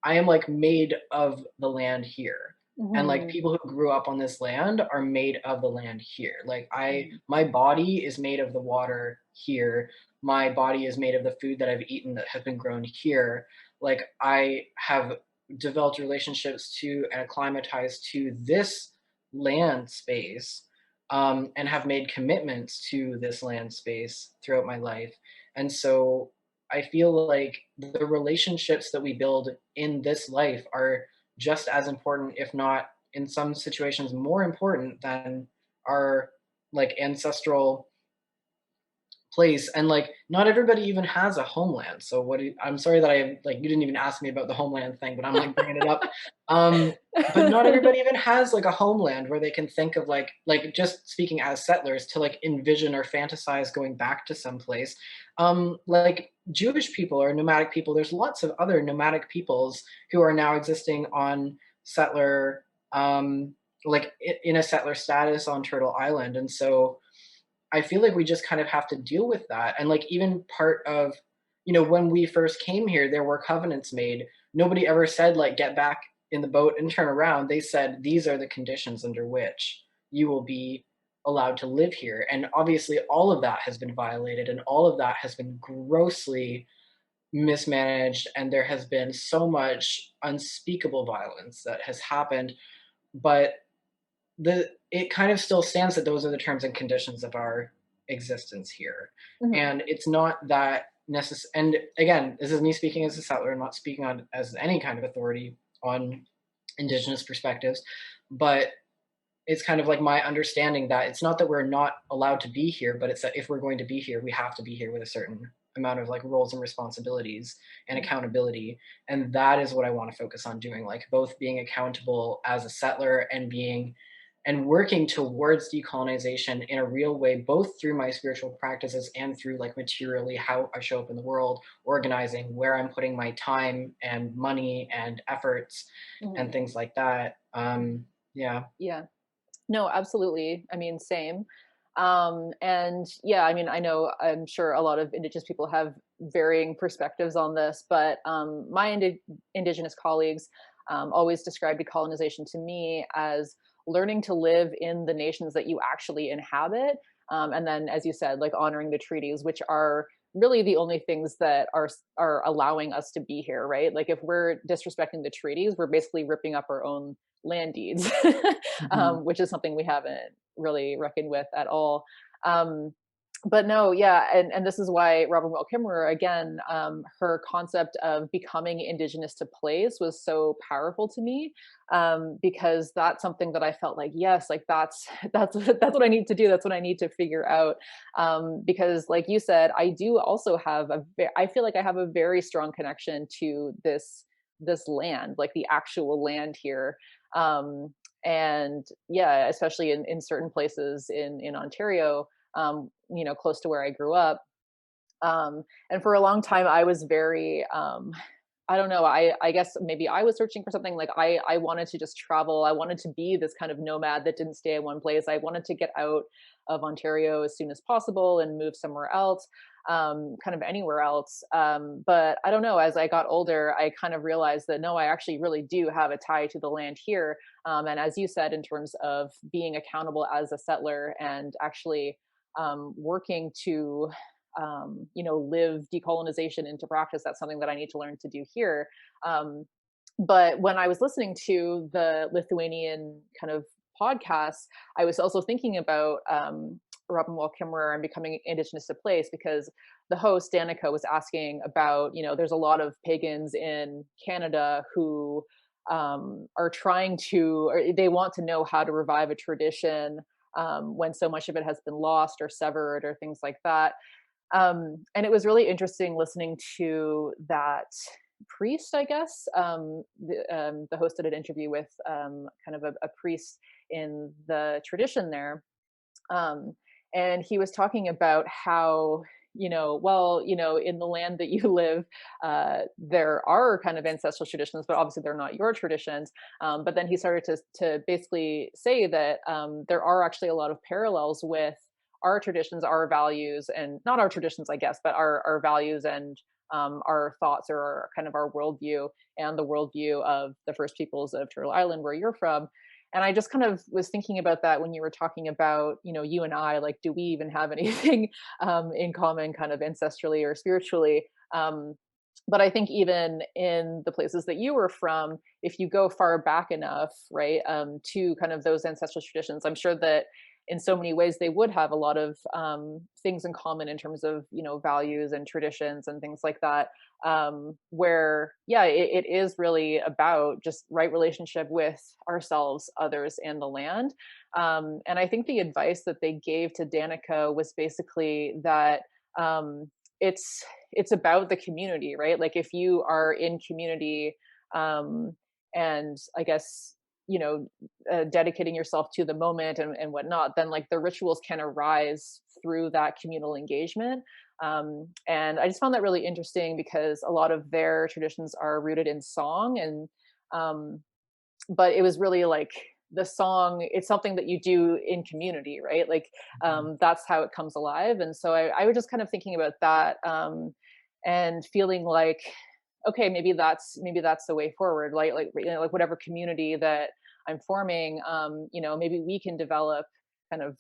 I am like made of the land here. And like Mhm. people who grew up on this land are made of the land here. Like Mhm. my body is made of the water here. My body is made of the food that I've eaten that has been grown here. Like I have developed relationships to and acclimatized to this land space, and have made commitments to this land space throughout my life. And so I feel like the relationships that we build in this life are just as important, if not in some situations more important than our like ancestral place. And like not everybody even has a homeland. So I'm sorry that I like you didn't even ask me about the homeland thing, but I'm like bringing it up. um but not everybody even has like a homeland where they can think of like just speaking as settlers to like envision or fantasize going back to some place. Like Jewish people or nomadic people, there's lots of other nomadic peoples who are now existing on settler, like in a settler status on Turtle Island. And so I feel like we just kind of have to deal with that. And like even part of, when we first came here, there were covenants made. Nobody ever said like get back in the boat and turn around. They said these are the conditions under which you will be allowed to live here. And obviously all of that has been violated and all of that has been grossly mismanaged, and there has been so much unspeakable violence that has happened. But it kind of still stands that those are the terms and conditions of our existence here. Mhm. And it's not that necessary. And again, this is me speaking as a settler. I'm not speaking on as any kind of authority on Indigenous perspectives, but it's kind of like my understanding that it's not that we're not allowed to be here, but it's that if we're going to be here, we have to be here with a certain amount of like roles and responsibilities and Mm. accountability. And that is what I want to focus on doing, like both being accountable as a settler and being and working towards decolonization in a real way, both through my spiritual practices and through like materially how I show up in the world, organizing where I'm putting my time and money and efforts Mhm. and things like that. Yeah. Yeah. No, absolutely. I mean, same. And yeah, I mean, I know, I'm sure a lot of Indigenous people have varying perspectives on this, but my Indigenous colleagues always describe decolonization to me as learning to live in the nations that you actually inhabit. And then, as you said, like honoring the treaties, which are really the only things that are allowing us to be here, right? Like if we're disrespecting the treaties, we're basically ripping up our own land deeds, Hmm. which is something we haven't really reckoned with at all. Um, but no, yeah, and this is why Robin Wall Kimmerer, again, her concept of becoming indigenous to place was so powerful to me, because that's something that I felt like, yes, like that's what I need to do. That's what I need to figure out, because, like you said, I do also have I feel like I have a very strong connection to this land, like the actual land here. Um, and yeah, especially in certain places in Ontario, close to where I grew up. And for a long time, I was very, I don't know. I guess maybe I was searching for something, like I wanted to just travel. I wanted to be this kind of nomad that didn't stay in one place. I wanted to get out of Ontario as soon as possible and move somewhere else, kind of anywhere else. But I don't know. As I got older, I kind of realized that no, I actually really do have a tie to the land here. And as you said, in terms of being accountable as a settler and actually working to live decolonization into practice. That's something that I need to learn to do here. Um, but when I was listening to the Lithuanian kind of podcasts, I was also thinking about Robin Wall Kimmerer and becoming indigenous to place, because the host Danica was asking about, there's a lot of pagans in Canada who are trying to, or they want to know how to revive a tradition when so much of it has been lost or severed or things like that. And it was really interesting listening to that priest, I guess. The host did an interview with kind of a priest in the tradition there. Um, and he was talking about how, in the land that you live, there are kind of ancestral traditions, but obviously they're not your traditions. But then he started to basically say that there are actually a lot of parallels with our traditions, our values, and not our traditions, I guess, but our values and our thoughts, or our, kind of our worldview, and the worldview of the first peoples of Turtle Island, where you're from. And I just kind of was thinking about that when you were talking about, you and I, like, do we even have anything in common, kind of ancestrally or spiritually? But I think even in the places that you were from, if you go far back enough, right, to kind of those ancestral traditions, I'm sure that in so many ways they would have a lot of things in common in terms of, values and traditions and things like that, where yeah, it is really about just right relationship with ourselves, others, and the land. And I think the advice that they gave to Danica was basically that um, it's about the community, right? Like if you are in community, um, and I guess, dedicating yourself to the moment and whatnot, then like the rituals can arise through that communal engagement. And I just found that really interesting, because a lot of their traditions are rooted in song, and um, but it was really like the song, it's something that you do in community, right? Like Hmm. that's how it comes alive. And so I was just kind of thinking about that, and feeling like, okay, maybe that's the way forward. Like whatever community that I'm forming, maybe we can develop kind of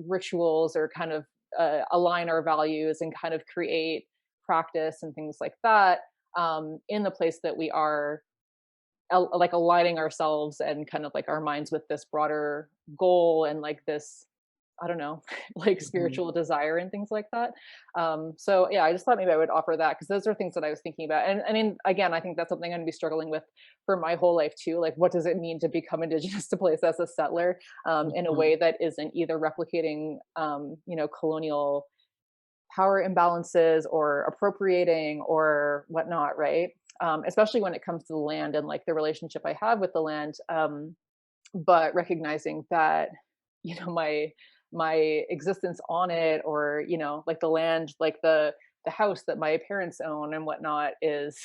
rituals, or kind of align our values and kind of create practice and things like that, in the place that we are, like aligning ourselves and kind of like our minds with this broader goal, and like this, I don't know, like Hmm. spiritual desire and things like that. So yeah, I just thought maybe I would offer that, because those are things that I was thinking about. And I mean, again, I think that's something I'm going to be struggling with for my whole life too. Like, what does it mean to become indigenous to place as a settler, in a Hmm. way that isn't either replicating, colonial power imbalances or appropriating or whatnot, right? Especially when it comes to the land and like the relationship I have with the land. But recognizing that, my existence on it, or like the land, like the house that my parents own and whatnot, is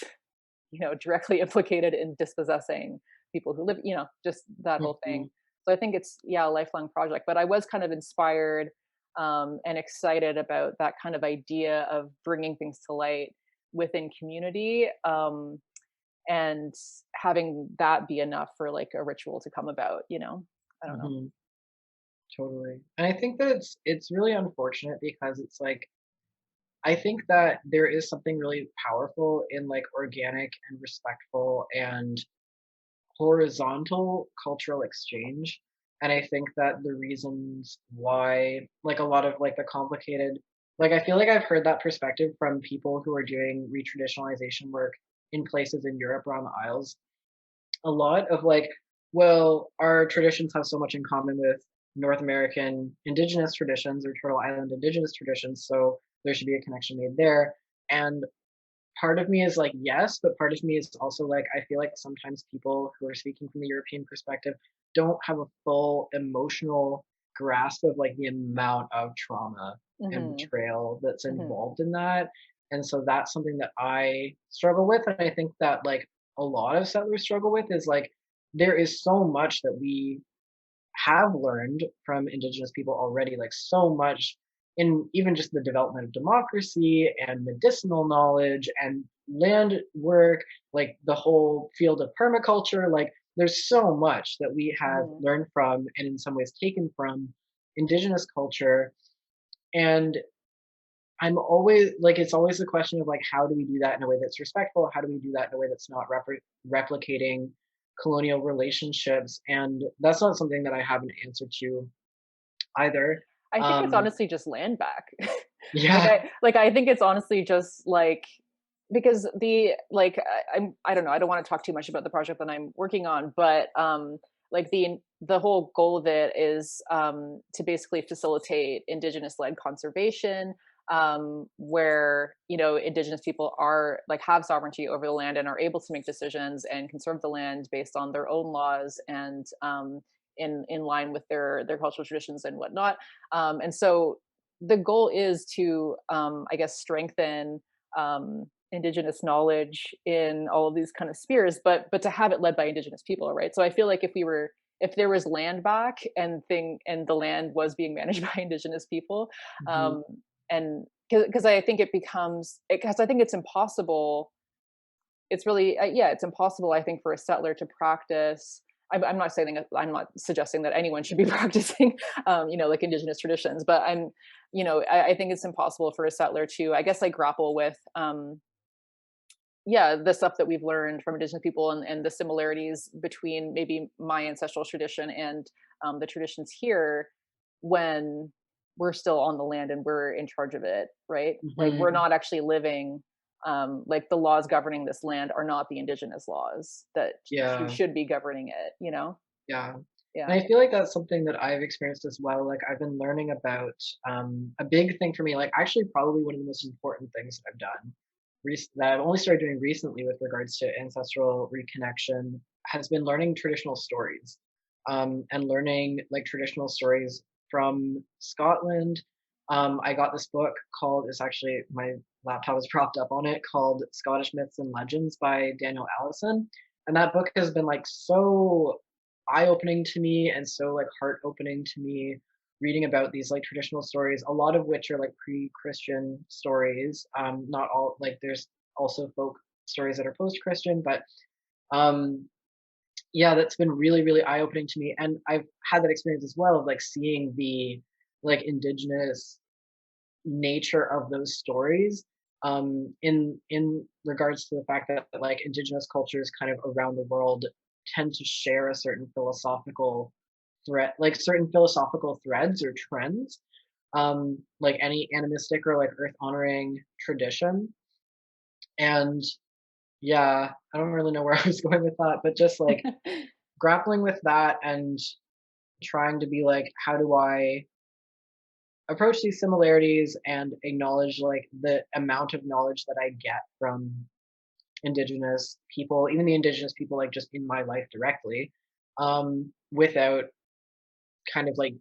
directly implicated in dispossessing people who live, just that whole thing. Mhm. So I think it's, yeah, a lifelong project, but I was kind of inspired and excited about that kind of idea of bringing things to light within community, and having that be enough for like a ritual to come about, I don't know. Mhm. Totally. And I think that it's really unfortunate because it's like I think that there is something really powerful in like organic and respectful and horizontal cultural exchange. And I think that the reasons why, like a lot of like the complicated, like I feel like I've heard that perspective from people who are doing retraditionalization work in places in Europe around the Isles. A lot of like, well, our traditions have so much in common with North American indigenous traditions or Turtle Island indigenous traditions, so there should be a connection made there. And part of me is like, yes, but part of me is also like, I feel like sometimes people who are speaking from the European perspective don't have a full emotional grasp of like the amount of trauma and Hmm. betrayal that's Hmm. involved in that. And so that's something that I struggle with. And I think that like a lot of settlers struggle with is like, there is so much that we have learned from indigenous people already, like so much in even just the development of democracy and medicinal knowledge and land work, like the whole field of permaculture. Like there's so much that we have Hmm. learned from and in some ways taken from indigenous culture. And I'm always like, it's always the question of like, how do we do that in a way that's respectful? How do we do that in a way that's not replicating colonial relationships? And that's not something that I have an answer to either. I think it's Um, honestly just land back. yeah. I think it's honestly just like, because the like I don't know, I don't want to talk too much about the project that I'm working on, but like the whole goal of it is to basically facilitate indigenous led conservation, where indigenous people are like have sovereignty over the land and are able to make decisions and conserve the land based on their own laws, and in line with their cultural traditions and whatnot. And so the goal is to I guess strengthen indigenous knowledge in all of these kind of spheres, but to have it led by indigenous people, right? So I feel like if there was land back and the land was being managed by indigenous people, Mhm. um and because I think it becomes, because I think it's impossible, it's really yeah, it's impossible, I think, for a settler to practice. I'm not saying that, I'm not suggesting that anyone should be practicing like indigenous traditions, but I think it's impossible for a settler to, I guess, like grapple with yeah, the stuff that we've learned from indigenous people, and the similarities between maybe my ancestral tradition and the traditions here, when we're still on the land and we're in charge of it, right? Like we're Mhm. not actually living, like the laws governing this land are not the indigenous laws that Yeah. should be governing it, Yeah. Yeah. And I feel like that's something that I've experienced as well. Like I've been learning about a big thing for me, like actually probably one of the most important things that I've done that I've only started doing recently with regards to ancestral reconnection has been learning traditional stories, and learning like traditional stories from Scotland. I got this book called, it's actually, my laptop is propped up on it, called Scottish Myths and Legends by Daniel Allison. And that book has been like so eye-opening to me and so like heart-opening to me, reading about these like traditional stories, a lot of which are like pre-Christian stories. Not all, like there's also folk stories that are post-Christian, but um yeah, that's been really, really eye-opening to me. And I've had that experience as well of like seeing the like indigenous nature of those stories, in regards to the fact that like indigenous cultures kind of around the world tend to share a certain philosophical thread, like certain philosophical threads or trends, like any animistic or like earth honoring tradition. And yeah, I don't really know where I was going with that, but just like grappling with that and trying to be like, how do I approach these similarities and acknowledge like the amount of knowledge that I get from Indigenous people, even the Indigenous people like just in my life directly, without kind of like,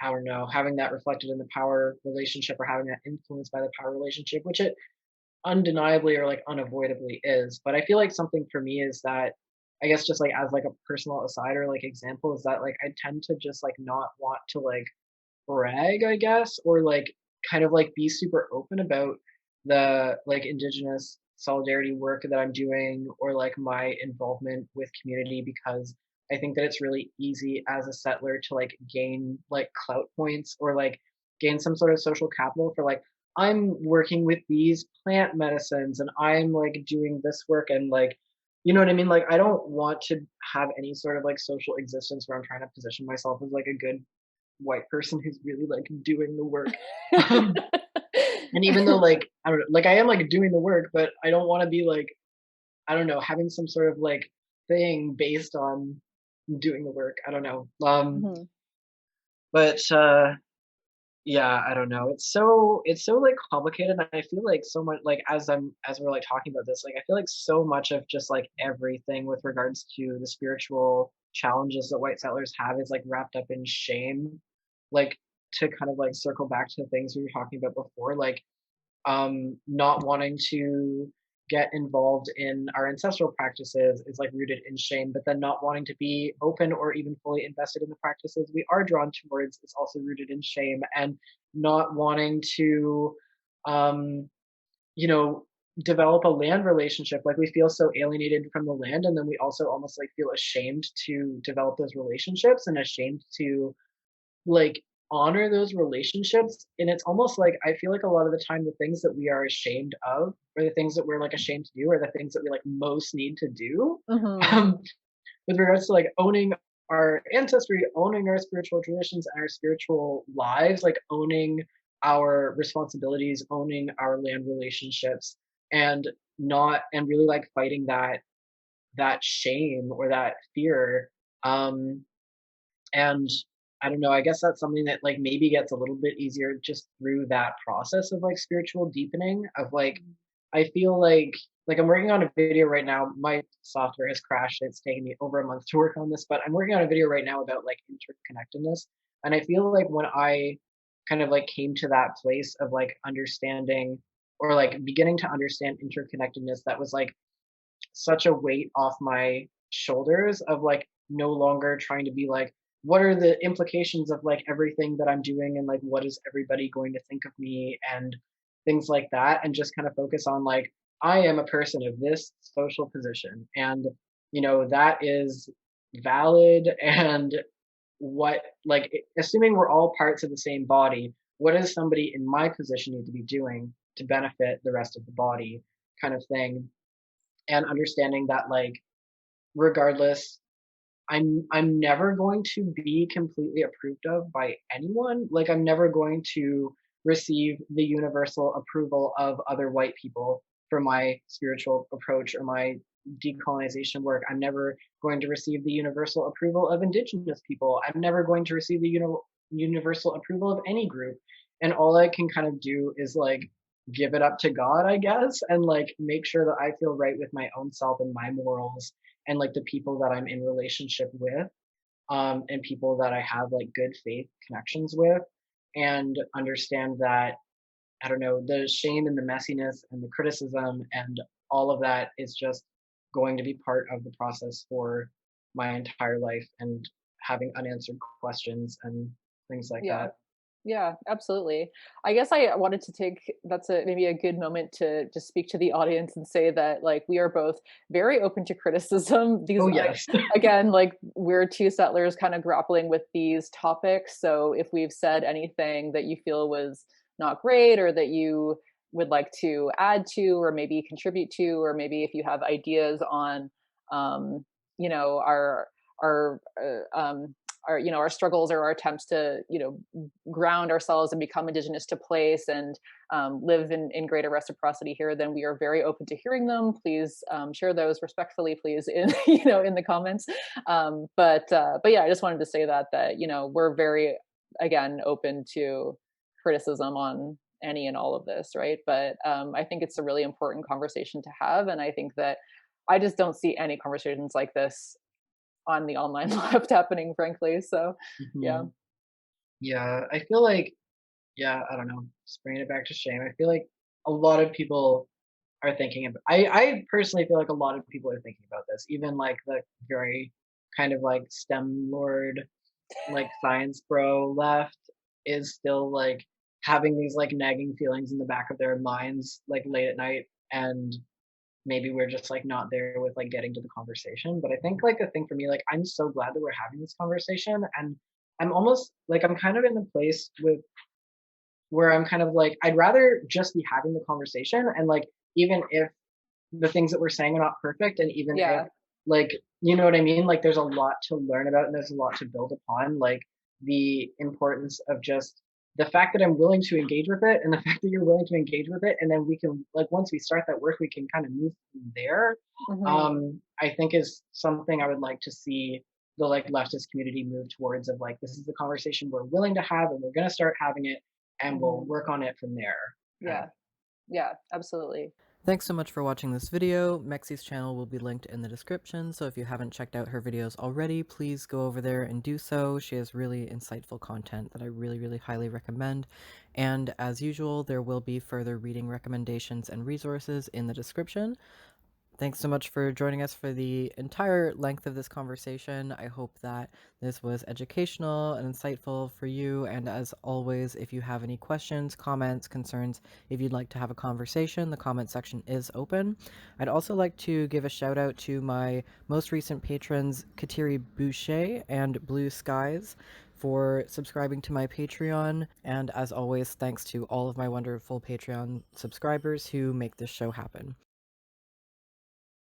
I don't know, having that reflected in the power relationship or having that influenced by the power relationship, which it undeniably or like unavoidably is. But I feel like something for me is that, I guess just like as like a personal aside or like example, is that like I tend to just like not want to like brag, I guess, or like kind of like be super open about the like Indigenous solidarity work that I'm doing or like my involvement with community, because I think that it's really easy as a settler to like gain like clout points or like gain some sort of social capital for like, I'm working with these plant medicines and I'm like doing this work and like, you know what I mean? Like I don't want to have any sort of like social existence where I'm trying to position myself as like a good white person who's really like doing the work. Um, and even though like I don't know, like I am like doing the work, but I don't want to be like, I don't know, having some sort of like thing based on doing the work. I don't know. Mhm. But yeah, I don't know. It's so like complicated. And I feel like so much like as we're like talking about this, like I feel like so much of just like everything with regards to the spiritual challenges that white settlers have is like wrapped up in shame. Like to kind of like circle back to the things we were talking about before, like not wanting to get involved in our ancestral practices is like rooted in shame, but then not wanting to be open or even fully invested in the practices we are drawn towards is also rooted in shame, and not wanting to um you know develop a land relationship, like we feel so alienated from the land, and then we also almost like feel ashamed to develop those relationships and ashamed to like honor those relationships. And it's almost like I feel like a lot of the time the things that we are ashamed of or the things that we're like ashamed to do are the things that we like most need to do. Mhm. um with regards to like owning our ancestry, owning our spiritual traditions and our spiritual lives, like owning our responsibilities, owning our land relationships, and not and really like fighting that shame or that fear. um and I don't know, I guess that's something that like maybe gets a little bit easier just through that process of like spiritual deepening of like, I feel like I'm working on a video right now. My software has crashed. It's taken me over a month to work on this, but I'm working on a video right now about like interconnectedness. And I feel like when I kind of like came to that place of like understanding or like beginning to understand interconnectedness, that was like such a weight off my shoulders of like no longer trying to be like, what are the implications of like everything that I'm doing and like what is everybody going to think of me and things like that, and just kind of focus on like, I am a person of this social position, and that is valid. And what like assuming we're all parts of the same body, what does somebody in my position need to be doing to benefit the rest of the body, kind of thing. And understanding that like regardless, I'm never going to be completely approved of by anyone. Like I'm never going to receive the universal approval of other white people for my spiritual approach or my decolonization work. I'm never going to receive the universal approval of Indigenous people. I'm never going to receive the universal approval of any group. And all I can kind of do is like give it up to God, I guess, and like make sure that I feel right with my own self and my morals and like the people that I'm in relationship with, and people that I have like good faith connections with, and understand that, I don't know, the shame and the messiness and the criticism and all of that is just going to be part of the process for my entire life, and having unanswered questions and things like Yeah. that. Yeah, absolutely. I guess I wanted to take that's a maybe a good moment to just speak to the audience and say that like we are both very open to criticism. Oh These yes. again, like we're two settlers kind of grappling with these topics. So if we've said anything that you feel was not great or that you would like to add to or maybe contribute to, or maybe if you have ideas on um, you know, our our struggles or our attempts to ground ourselves and become indigenous to place and live in greater reciprocity here, then we are very open to hearing them. Please share those respectfully, please, in in the comments. But yeah, I just wanted to say that we're very again, open to criticism on any and all of this, right? But I think it's a really important conversation to have, and I think that I just don't see any conversations like this on the online left happening, frankly. So, yeah, Mhm. Yeah, I feel like, yeah, I don't know, just bringing it back to shame. I feel like a lot of people are thinking about. I personally feel like a lot of people are thinking about this. Even like the very kind of like STEM lord, like science bro left is still like having these like nagging feelings in the back of their minds like late at night, and maybe we're just like not there with like getting to the conversation. But I think like the thing for me, like I'm so glad that we're having this conversation, and I'm almost like I'm kind of in the place with where I'm kind of like I'd rather just be having the conversation, and like even if the things that we're saying are not perfect, and even if yeah, like you know what I mean, like there's a lot to learn about and there's a lot to build upon, like the importance of just the fact that I'm willing to engage with it, and the fact that you're willing to engage with it, and then we can like once we start that work we can kind of move from there. hmm I think is something I would like to see the like leftist community move towards, of like this is the conversation we're willing to have and we're going to start having it, and we'll hmm work on it from there, kind of. yeah, yeah, absolutely. Thanks so much for watching this video. Mexie's channel will be linked in the description, so if you haven't checked out her videos already, please go over there and do so. She has really insightful content that I really highly recommend. And as usual, there will be further reading recommendations and resources in the description. Thanks so much for joining us for the entire length of this conversation. I hope that this was educational and insightful for you. And as always, if you have any questions, comments, concerns, if you'd like to have a conversation, the comment section is open. I'd also like to give a shout out to my most recent patrons, Kateri Boucher and Blue Skies, for subscribing to my Patreon. And as always, thanks to all of my wonderful Patreon subscribers who make this show happen.